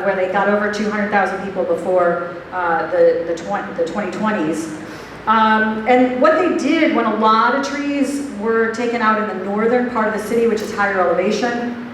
where they got over 200,000 people before the 2020s. And what they did when a lot of trees were taken out in the northern part of the city, which is higher elevation,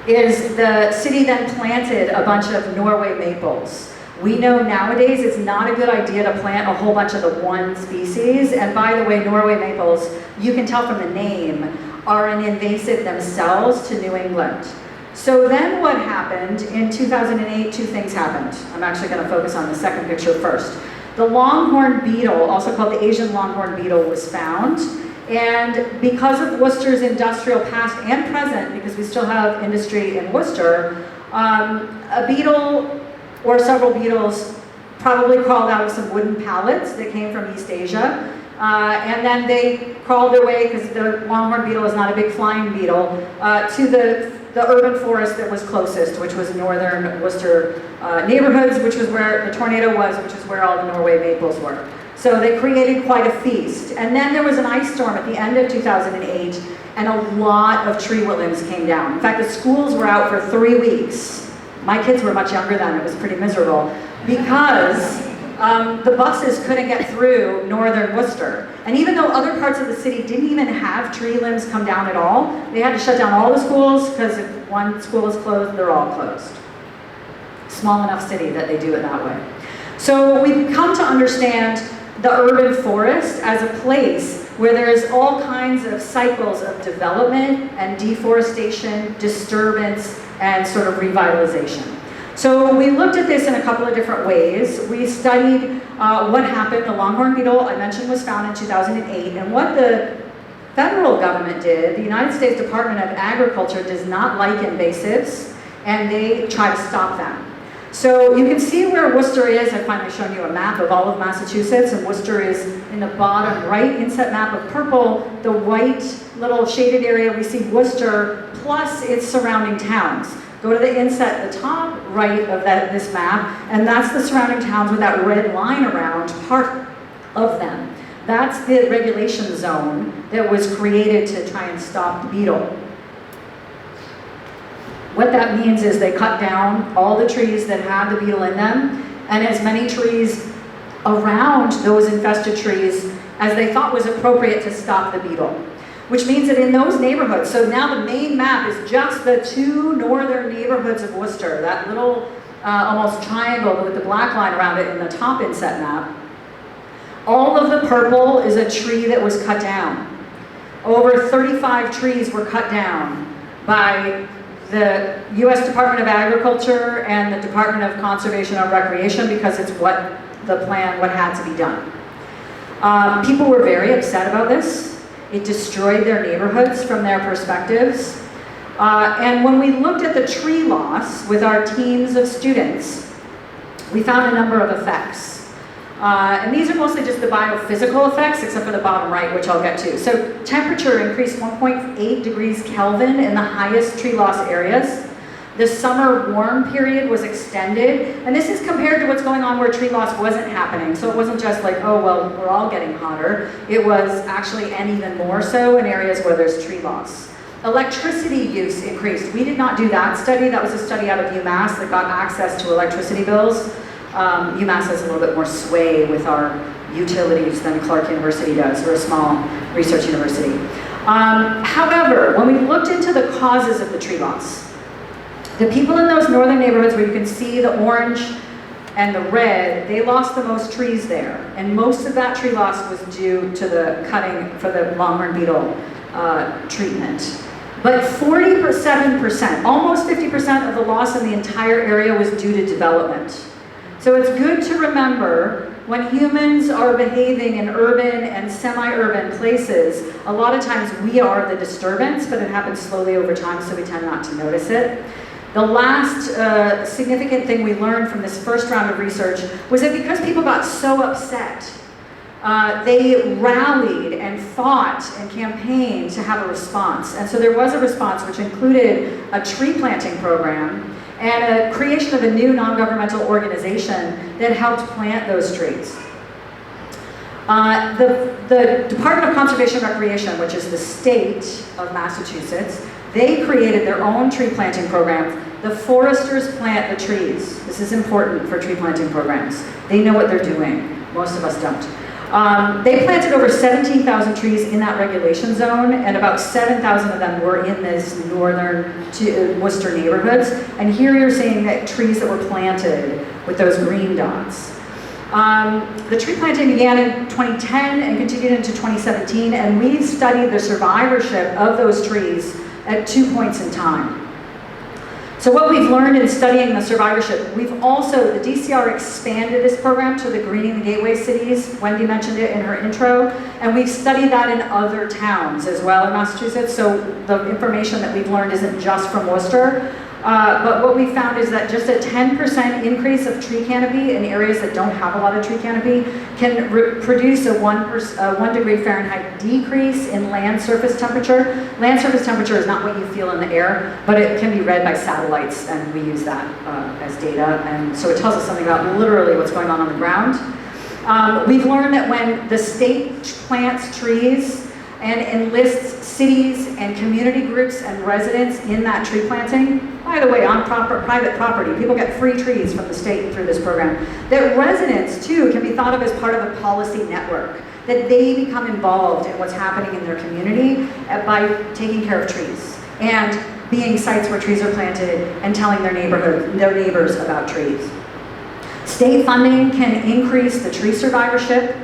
is the city then planted a bunch of Norway maples. We know nowadays it's not a good idea to plant a whole bunch of the one species. And by the way, Norway maples, you can tell from the name, are an invasive themselves to New England. So then what happened in 2008, two things happened. I'm actually going to focus on the second picture first. The longhorn beetle, also called the Asian longhorn beetle, was found. And because of Worcester's industrial past and present, because we still have industry in Worcester, a beetle or several beetles probably crawled out of some wooden pallets that came from East Asia. And then they crawled their way, because the longhorn beetle is not a big flying beetle, to the urban forest that was closest, which was northern Worcester neighborhoods, which was where the tornado was, which is where all the Norway maples were. So they created quite a feast. And then there was an ice storm at the end of 2008, and a lot of tree limbs came down. In fact, the schools were out for 3 weeks. My kids were much younger then, it was pretty miserable, because the buses couldn't get through northern Worcester. And even though other parts of the city didn't even have tree limbs come down at all, they had to shut down all the schools, because if one school is closed, they're all closed. Small enough city that they do it that way. So we've come to understand the urban forest as a place where there's all kinds of cycles of development and deforestation, disturbance, and sort of revitalization. So we looked at this in a couple of different ways. We studied what happened. The longhorn beetle, I mentioned, was found in 2008, and what the federal government did, the United States Department of Agriculture does not like invasives, and they try to stop them. So you can see where Worcester is. I've finally shown you a map of all of Massachusetts, and Worcester is in the bottom right inset map of purple. The white little shaded area, we see Worcester plus its surrounding towns. Go to the inset, the top right of this map, and that's the surrounding towns with that red line around part of them. That's the regulation zone that was created to try and stop the beetle. What that means is they cut down all the trees that have the beetle in them, and as many trees around those infested trees as they thought was appropriate to stop the beetle. Which means that in those neighborhoods, so now the main map is just the two northern neighborhoods of Worcester, that little almost triangle with the black line around it in the top inset map. All of the purple is a tree that was cut down. Over 35 trees were cut down by the U.S. Department of Agriculture and the Department of Conservation and Recreation, because it's what had to be done. People were very upset about this. It destroyed their neighborhoods from their perspectives. And when we looked at the tree loss with our teams of students, we found a number of effects. And these are mostly just the biophysical effects, except for the bottom right, which I'll get to. So temperature increased 1.8 degrees Kelvin in the highest tree loss areas. The summer warm period was extended, and this is compared to what's going on where tree loss wasn't happening. So it wasn't just like, oh, well, we're all getting hotter. It was actually, and even more so, in areas where there's tree loss. Electricity use increased. We did not do that study. That was a study out of UMass that got access to electricity bills. UMass has a little bit more sway with our utilities than Clark University does. We're a small research university. However, when we looked into the causes of the tree loss, the people in those northern neighborhoods where you can see the orange and the red, they lost the most trees there. And most of that tree loss was due to the cutting for the longhorn beetle treatment. But 47%, almost 50% of the loss in the entire area was due to development. So it's good to remember when humans are behaving in urban and semi-urban places, a lot of times we are the disturbance, but it happens slowly over time, so we tend not to notice it. The last significant thing we learned from this first round of research was that because people got so upset, they rallied and fought and campaigned to have a response. And so there was a response which included a tree planting program and a creation of a new non-governmental organization that helped plant those trees. The Department of Conservation and Recreation, which is the state of Massachusetts, they created their own tree planting program. The foresters plant the trees. This is important for tree planting programs. They know what they're doing. Most of us don't. They planted over 17,000 trees in that regulation zone, and about 7,000 of them were in this northern Worcester neighborhoods. And here you're seeing that trees that were planted with those green dots. The tree planting began in 2010 and continued into 2017, and we've studied the survivorship of those trees at 2 points in time. So what we've learned in studying the survivorship, we've also, the DCR expanded this program to the Greening the Gateway cities. Wendy mentioned it in her intro, and we've studied that in other towns as well in Massachusetts, so the information that we've learned isn't just from Worcester. But what we found is that just a 10% increase of tree canopy in areas that don't have a lot of tree canopy can produce a 1 degree Fahrenheit decrease in land surface temperature. Land surface temperature is not what you feel in the air, but it can be read by satellites, and we use that as data. And so it tells us something about literally what's going on the ground. We've learned that when the state plants trees and enlists cities and community groups and residents in that tree planting, by the way, on private property, people get free trees from the state through this program, that residents too can be thought of as part of a policy network, that they become involved in what's happening in their community by taking care of trees and being sites where trees are planted and telling their neighbors about trees. State funding can increase the tree survivorship.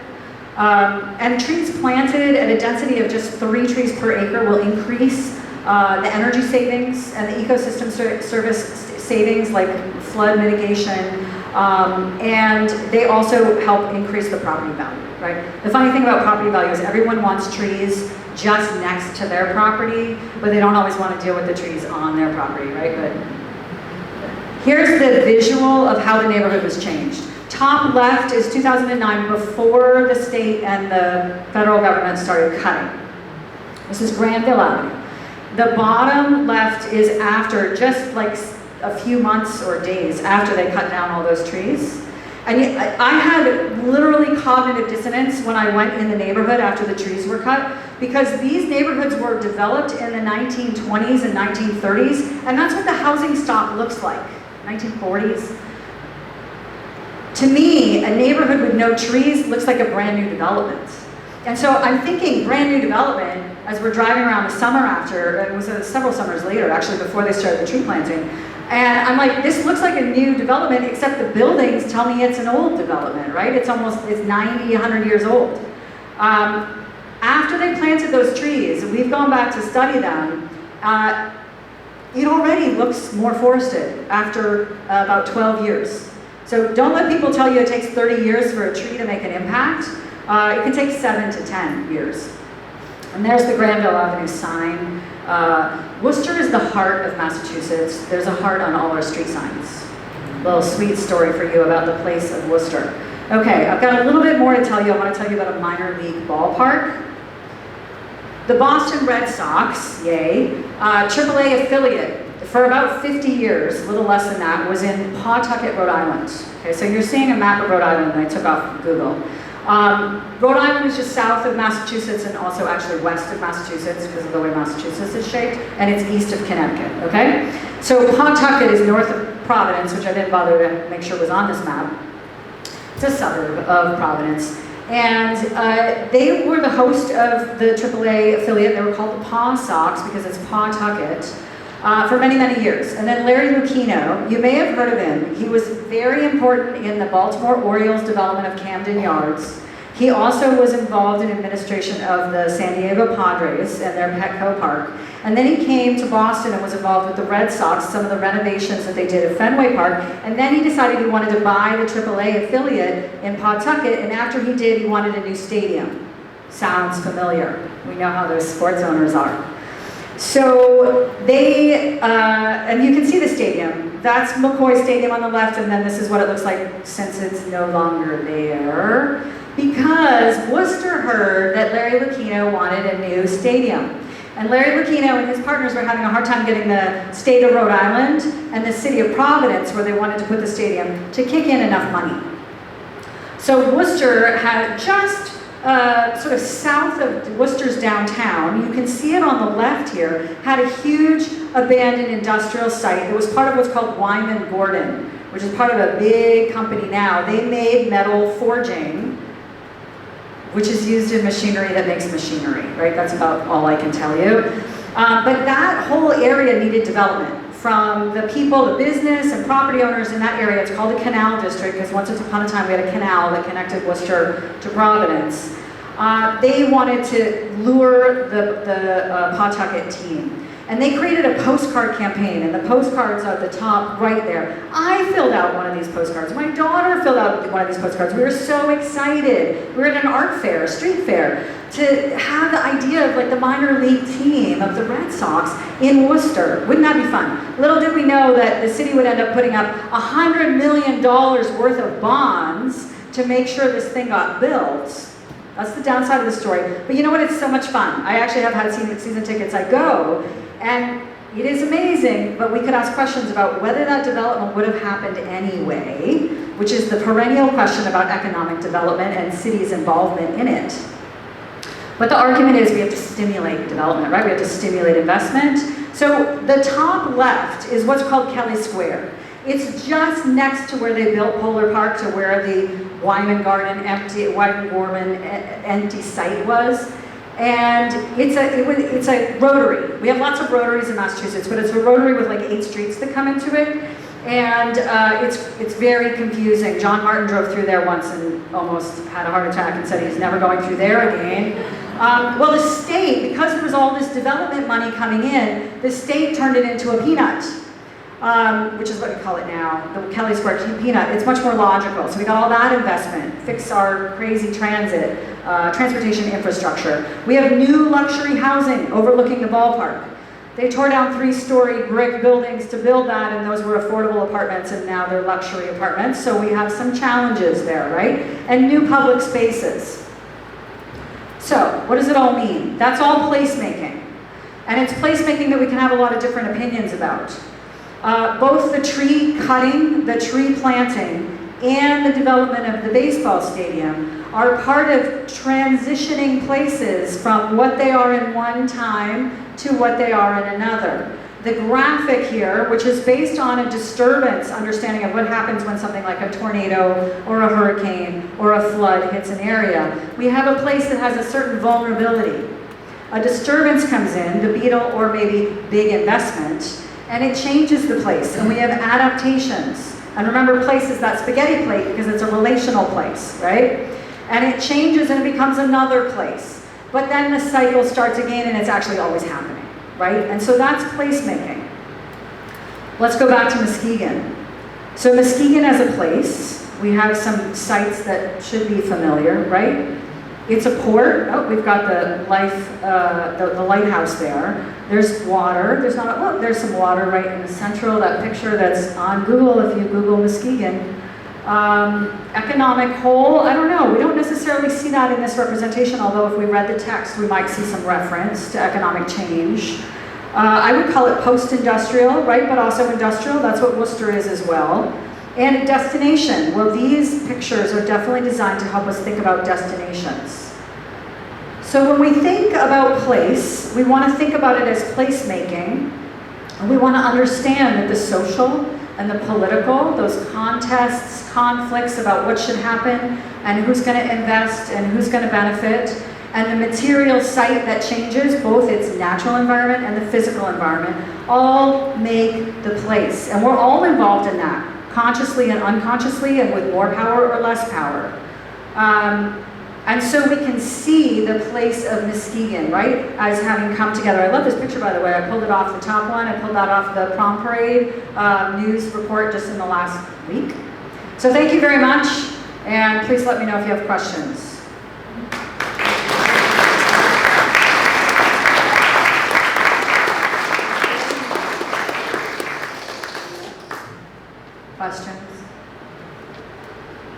And trees planted at a density of just 3 trees per acre will increase the energy savings and the ecosystem service savings like flood mitigation, and they also help increase the property value, right? The funny thing about property value is everyone wants trees just next to their property, but they don't always want to deal with the trees on their property, right? But here's the visual of how the neighborhood was changed. Top left is 2009, before the state and the federal government started cutting. This is Granville Avenue. The bottom left is after, just like a few months or days after they cut down all those trees. And I had literally cognitive dissonance when I went in the neighborhood after the trees were cut, because these neighborhoods were developed in the 1920s and 1930s, and that's what the housing stock looks like, 1940s. To me, a neighborhood with no trees looks like a brand new development. And so I'm thinking brand new development as we're driving around the summer after, it was several summers later actually before they started the tree planting. And I'm like, this looks like a new development, except the buildings tell me it's an old development, right? It's 90, 100 years old. After they planted those trees, we've gone back to study them, it already looks more forested after about 12 years. So don't let people tell you it takes 30 years for a tree to make an impact. It can take 7 to 10 years. And there's the Granville Avenue sign. Worcester is the heart of Massachusetts. There's a heart on all our street signs. A little sweet story for you about the place of Worcester. Okay, I've got a little bit more to tell you. I want to tell you about a minor league ballpark. The Boston Red Sox, yay, AAA affiliate for about 50 years, a little less than that, was in Pawtucket, Rhode Island. Okay, so you're seeing a map of Rhode Island that I took off from Google. Rhode Island is just south of Massachusetts and also actually west of Massachusetts because of the way Massachusetts is shaped, and it's east of Connecticut, okay? So Pawtucket is north of Providence, which I didn't bother to make sure was on this map. It's a suburb of Providence. And they were the host of the AAA affiliate. They were called the Paw Sox because it's Pawtucket for many, many years. And then Larry Lucchino, you may have heard of him. He was very important in the Baltimore Orioles development of Camden Yards. He also was involved in administration of the San Diego Padres and their Petco Park. And then he came to Boston and was involved with the Red Sox, some of the renovations that they did at Fenway Park. And then he decided he wanted to buy the AAA affiliate in Pawtucket. And after he did, he wanted a new stadium. Sounds familiar. We know how those sports owners are. So they, and you can see the stadium. That's McCoy Stadium on the left, and then this is what it looks like since it's no longer there. Because Worcester heard that Larry Lucchino wanted a new stadium. And Larry Lucchino and his partners were having a hard time getting the state of Rhode Island and the city of Providence, where they wanted to put the stadium, to kick in enough money. So Worcester had just sort of south of Worcester's downtown, you can see it on the left here, had a huge abandoned industrial site. It was part of what's called Wyman Gordon, which is part of a big company now. They made metal forging, which is used in machinery that makes machinery, right? That's about all I can tell you. But that whole area needed development from the people, the business and property owners in that area. It's called the Canal District, because once upon a time we had a canal that connected Worcester to Providence. They wanted to lure the Pawtucket team. And they created a postcard campaign, and the postcards are at the top right there. I filled out one of these postcards. My daughter filled out one of these postcards. We were so excited. We were at an art fair, a street fair, to have the idea of like the minor league team of the Red Sox in Worcester. Wouldn't that be fun? Little did we know that the city would end up putting up $100 million worth of bonds to make sure this thing got built. That's the downside of the story. But you know what? It's so much fun. I actually have had season tickets. I go, and it is amazing, but we could ask questions about whether that development would have happened anyway, which is the perennial question about economic development and cities' involvement in it. But the argument is we have to stimulate development, right? We have to stimulate investment. So the top left is what's called Kelly Square. It's just next to where they built Polar Park, to where the Wyman Gorman empty site was. And it's a rotary. We have lots of rotaries in Massachusetts, but it's a rotary with like 8 streets that come into it. And it's very confusing. John Martin drove through there once and almost had a heart attack and said he's never going through there again. Well, the state, because there was all this development money coming in, the state turned it into a peanut. Which is what we call it now, the Kelly Square peanut. It's much more logical. So we got all that investment, fix our crazy transit, transportation infrastructure. We have new luxury housing overlooking the ballpark. They tore down 3-story brick buildings to build that, and those were affordable apartments, and now they're luxury apartments. So we have some challenges there, right? And new public spaces. So what does it all mean? That's all placemaking. And it's placemaking that we can have a lot of different opinions about. Both the tree cutting, the tree planting, and the development of the baseball stadium are part of transitioning places from what they are in one time to what they are in another. The graphic here, which is based on a disturbance understanding of what happens when something like a tornado or a hurricane or a flood hits an area, we have a place that has a certain vulnerability. A disturbance comes in, the beetle or maybe big investment, and it changes the place, and we have adaptations. And remember, place is that spaghetti plate because it's a relational place, right? And it changes and it becomes another place. But then the cycle starts again, and it's actually always happening, right? And so that's placemaking. Let's go back to Muskegon. So Muskegon as a place, we have some sites that should be familiar, right? It's a port. Oh, we've got the lighthouse there. There's water. There's some water right in the central, that picture that's on Google if you Google Muskegon. Economic whole, I don't know. We don't necessarily see that in this representation, although if we read the text, we might see some reference to economic change. I would call it post-industrial, right? But also industrial. That's what Worcester is as well. And a destination. Well, these pictures are definitely designed to help us think about destinations. So when we think about place, we want to think about it as placemaking. And we want to understand that the social and the political, those contests, conflicts about what should happen and who's going to invest and who's going to benefit, and the material site that changes, both its natural environment and the physical environment, all make the place. And we're all involved in that, consciously and unconsciously, and with more power or less power. And so we can see the place of Muskegon, right, as having come together. I love this picture, by the way. I pulled it off the top one. I pulled that off the prom parade news report just in the last week. So thank you very much, and please let me know if you have questions. Questions?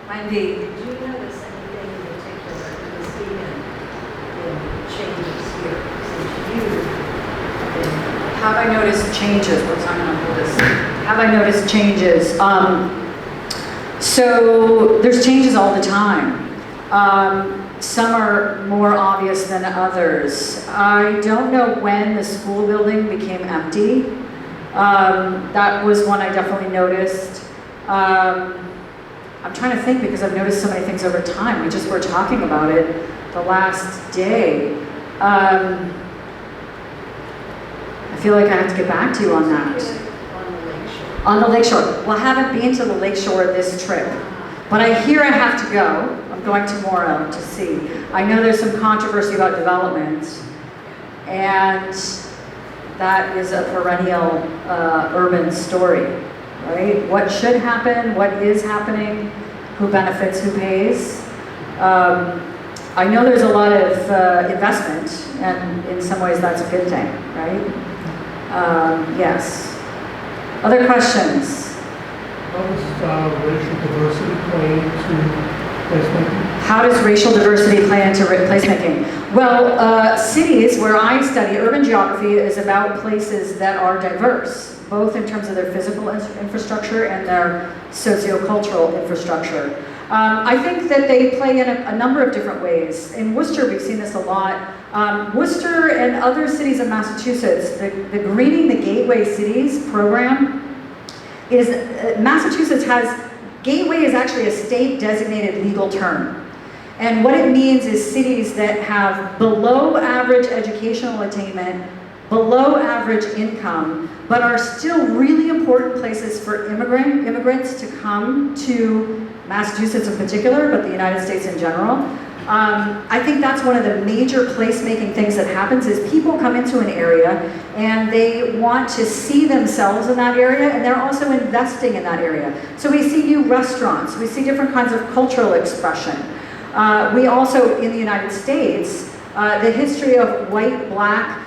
Wendy. Did you notice anything in particular in Muskegon in changes here since you have I noticed changes? What's I'm gonna hold this? Have I noticed changes? So there's changes all the time. Some are more obvious than others. I don't know when the school building became empty. That was one I definitely noticed. I'm trying to think because I've noticed so many things over time. We just were talking about it the last day. I feel like I have to get back to you on that. On the lakeshore. On the lakeshore. Well, I haven't been to the lakeshore this trip, but I hear I have to go. I'm going tomorrow to see. I know there's some controversy about development, and that is a perennial urban story, right? What should happen, what is happening, who benefits, who pays. I know there's a lot of investment, and in some ways that's a good thing, right? Yes. Other questions? How does racial diversity play into placemaking? How does racial diversity play into placemaking? Well, cities where I study, urban geography is about places that are diverse, both in terms of their physical infrastructure and their sociocultural infrastructure. I think that they play in a number of different ways. In Worcester, we've seen this a lot. Worcester and other cities in Massachusetts, the Greening the Gateway Cities program is, Massachusetts has, gateway is actually a state designated legal term. And what it means is cities that have below average educational attainment, below average income, but are still really important places for immigrants to come to Massachusetts in particular, but the United States in general. I think that's one of the major placemaking things that happens is people come into an area and they want to see themselves in that area, and they're also investing in that area. So we see new restaurants, we see different kinds of cultural expression. We also, in the United States, the history of white-black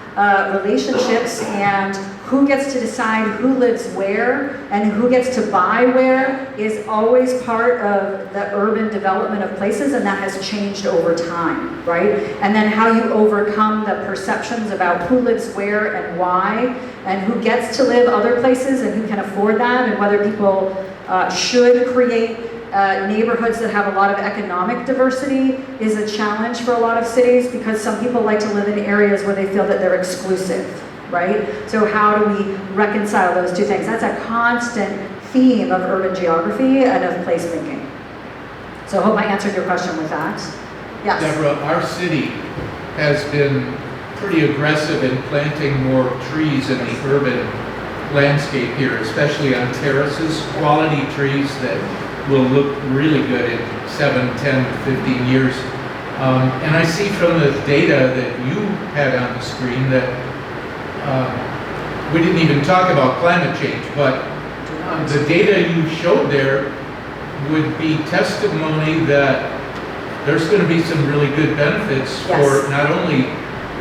relationships and who gets to decide who lives where and who gets to buy where is always part of the urban development of places, and that has changed over time, right? And then how you overcome the perceptions about who lives where and why, and who gets to live other places and who can afford that, and whether people should create neighborhoods that have a lot of economic diversity is a challenge for a lot of cities, because some people like to live in areas where they feel that they're exclusive, right? So how do we reconcile those two things? That's a constant theme of urban geography and of placemaking. So I hope I answered your question with that. Yes? Deborah, our city has been pretty aggressive in planting more trees in the urban landscape here, especially on terraces, quality trees that will look really good in 7, 10, 15 years. And I see from the data that you had on the screen that we didn't even talk about climate change, but the data you showed there would be testimony that there's going to be some really good benefits for not only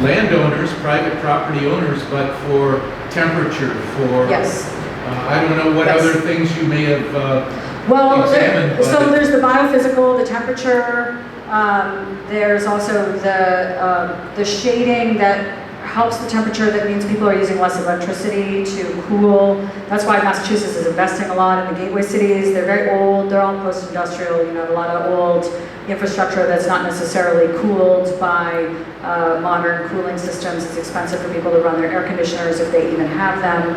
landowners, private property owners, but for temperature, for, I don't know what other things you may have examined. So there's the biophysical, the temperature, there's also the shading that helps the temperature. That means people are using less electricity to cool. That's why Massachusetts is investing a lot in the gateway cities. They're very old, they're all post-industrial, you know, a lot of old infrastructure that's not necessarily cooled by modern cooling systems. It's expensive for people to run their air conditioners if they even have them.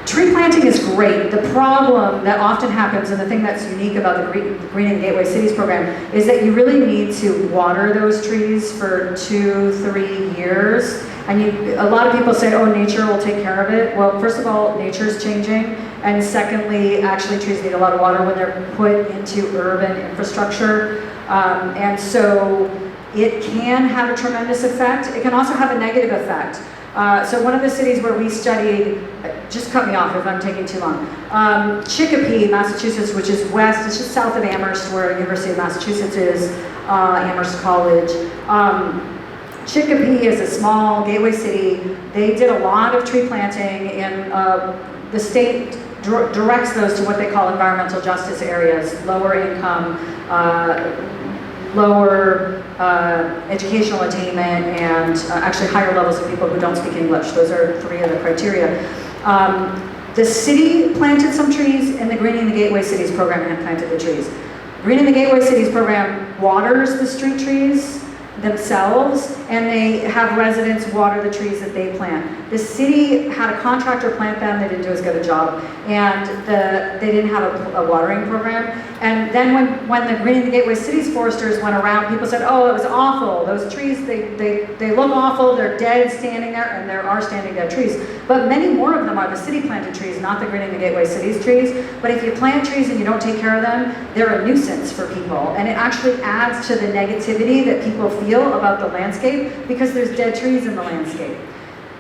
Tree planting is great. The problem that often happens, and the thing that's unique about the Greening Gateway Cities program, is that you really need to water those trees for 2-3 years. And a lot of people say, oh, nature will take care of it. Well, first of all, nature's changing. And secondly, actually trees need a lot of water when they're put into urban infrastructure. And so it can have a tremendous effect. It can also have a negative effect. So one of the cities where we studied, just cut me off if I'm taking too long, Chicopee, Massachusetts, which is west, it's just south of Amherst, where University of Massachusetts is, Amherst College. Chicopee is a small gateway city. They did a lot of tree planting, and the state directs those to what they call environmental justice areas, lower income, lower educational attainment and actually higher levels of people who don't speak English. Those are 3 of the criteria. The city planted some trees, and the Greening the Gateway Cities program had planted the trees. Greening the Gateway Cities program waters the street trees themselves, and they have residents water the trees that they plant. The city had a contractor plant them, they didn't do as good a job, and they didn't have a watering program. And then when the Greening the Gateway Cities foresters went around, people said, oh, it was awful. Those trees, they look awful, they're dead standing there, and there are standing dead trees. But many more of them are the city planted trees, not the Greening the Gateway Cities trees. But if you plant trees and you don't take care of them, they're a nuisance for people. And it actually adds to the negativity that people feel about the landscape because there's dead trees in the landscape.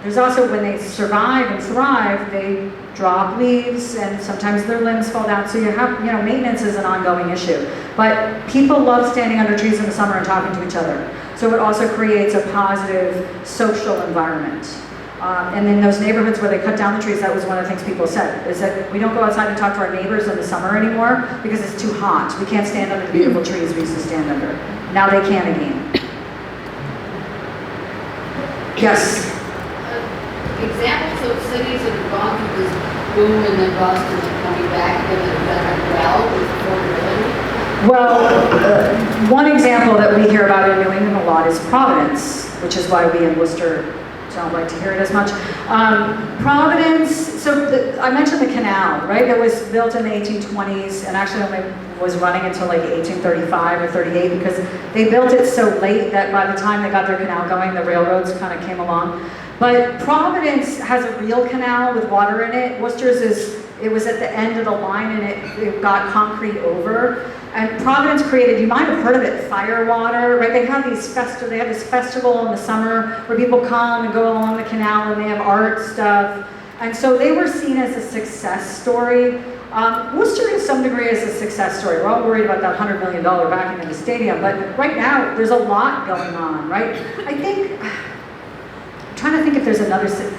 There's also, when they survive and thrive, they drop leaves and sometimes their limbs fall down. So you have, maintenance is an ongoing issue. But people love standing under trees in the summer and talking to each other. So it also creates a positive social environment. And in those neighborhoods where they cut down the trees, that was one of the things people said, is that we don't go outside and talk to our neighbors in the summer anymore because it's too hot. We can't stand under the beautiful trees we used to stand under. Now they can again. Yes? Examples of cities that have gone through this boom and then bust and then coming back and then done well with affordability? Well, one example that we hear about in New England a lot is Providence, which is why we in Worcester don't like to hear it as much. Providence, so I mentioned the canal, right? It was built in the 1820s and actually only was running until like 1835 or 38 because they built it so late that by the time they got their canal going, the railroads kind of came along. But Providence has a real canal with water in it. Worcester's it was at the end of the line and it got concrete over. And Providence created, you might have heard of it, Firewater, right? They have this festival in the summer where people come and go along the canal and they have art stuff. And so they were seen as a success story. Worcester to some degree is a success story. We're all worried about that $100 million backing in the stadium, but right now there's a lot going on, right? I think, I'm trying to think if there's another city.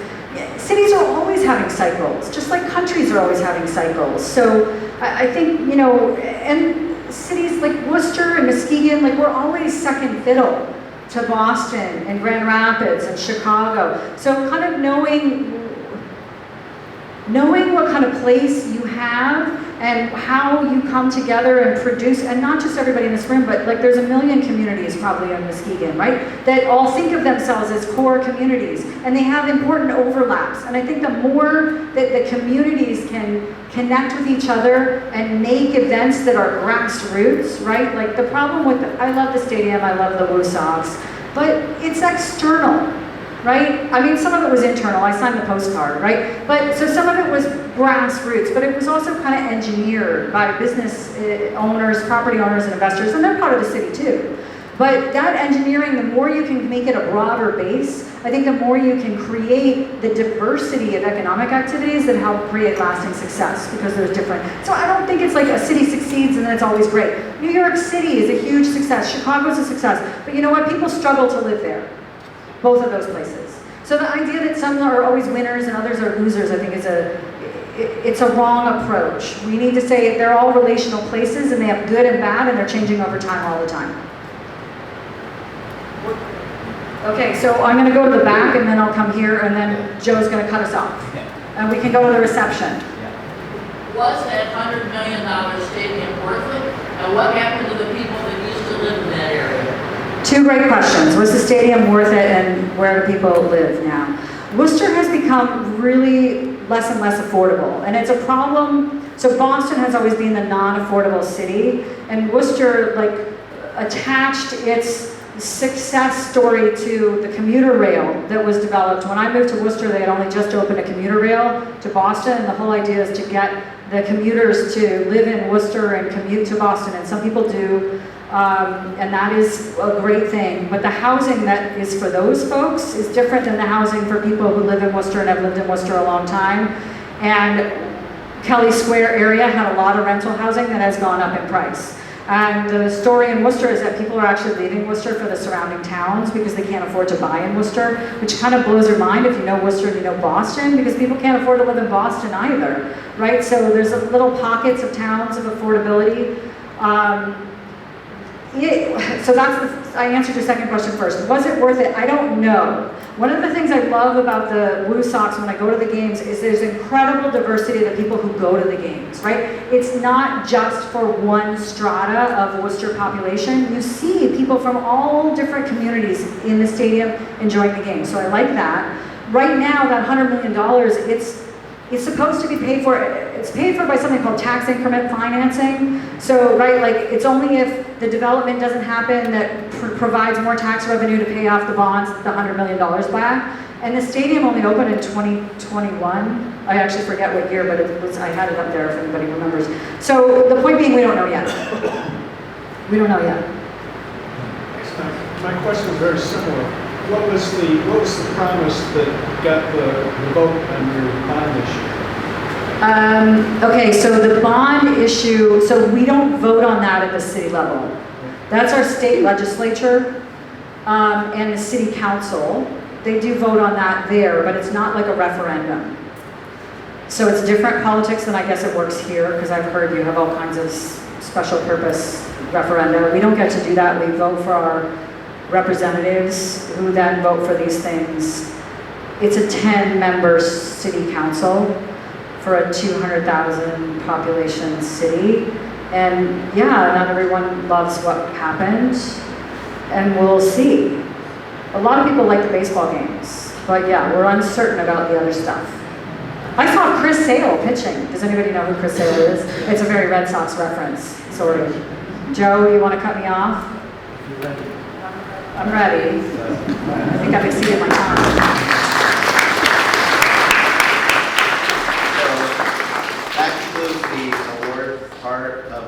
Cities are always having cycles, just like countries are always having cycles. So I think, and cities like Worcester and Muskegon, like we're always second fiddle to Boston and Grand Rapids and Chicago. So kind of knowing what kind of place you have and how you come together and produce, and not just everybody in this room, but like there's a million communities probably in Muskegon, right? That all think of themselves as core communities, and they have important overlaps. And I think the more that the communities can connect with each other and make events that are grassroots, right? Like the problem with, I love the stadium, I love the Woo Sox, but it's external. Right? I mean, some of it was internal. I signed the postcard, right? But so some of it was grassroots, but it was also kind of engineered by business owners, property owners, and investors, and they're part of the city too. But that engineering, the more you can make it a broader base, I think the more you can create the diversity of economic activities that help create lasting success because there's different. So I don't think it's like a city succeeds and then it's always great. New York City is a huge success. Chicago's a success. But you know what? People struggle to live there. Both of those places. So the idea that some are always winners and others are losers, I think it's a wrong approach. We need to say they're all relational places and they have good and bad and they're changing over time all the time. Okay, so I'm gonna go to the back and then I'll come here and then Joe's gonna cut us off. And we can go to the reception. Was that $100 million stadium worth it? And what happened to the people that used to live in that area? Two great questions. Was the stadium worth it and where do people live now? Worcester has become really less and less affordable and it's a problem. So Boston has always been the non-affordable city and Worcester attached its success story to the commuter rail that was developed. When I moved to Worcester, they had only just opened a commuter rail to Boston and the whole idea is to get the commuters to live in Worcester and commute to Boston and some people do. And that is a great thing. But the housing that is for those folks is different than the housing for people who live in Worcester and have lived in Worcester a long time. And Kelly Square area had a lot of rental housing that has gone up in price. And the story in Worcester is that people are actually leaving Worcester for the surrounding towns because they can't afford to buy in Worcester, which kind of blows your mind if you know Worcester and you know Boston, because people can't afford to live in Boston either, right? So there's little pockets of towns of affordability. So I answered your second question first. Was it worth it? I don't know. One of the things I love about the Woo Sox when I go to the games is there's incredible diversity of the people who go to the games, right? It's not just for one strata of Worcester population. You see people from all different communities in the stadium enjoying the game. So I like that. Right now, that $100 million, it's supposed to be paid for, it's paid for by something called tax increment financing. So, right, like it's only if the development doesn't happen that provides more tax revenue to pay off the bonds, the $100 million back. And the stadium only opened in 2021. I actually forget what year, but I had it up there if anybody remembers. So the point being, we don't know yet. We don't know yet. My question is very similar. What was the promise that got the vote on your bond issue? Okay, so the bond issue, so we don't vote on that at the city level. That's our state legislature and the city council. They do vote on that there, but it's not like a referendum. So it's different politics than I guess it works here, because I've heard you have all kinds of special purpose referenda. We don't get to do that. We vote for our representatives who then vote for these things. It's a 10-member city council for a 200,000 population city. And yeah, not everyone loves what happened, and we'll see. A lot of people like the baseball games, but yeah, we're uncertain about the other stuff. I saw Chris Sale pitching. Does anybody know who Chris Sale is? It's a very Red Sox reference, sort of. Joe, you want to cut me off? I'm ready. I think I've exceeded my time.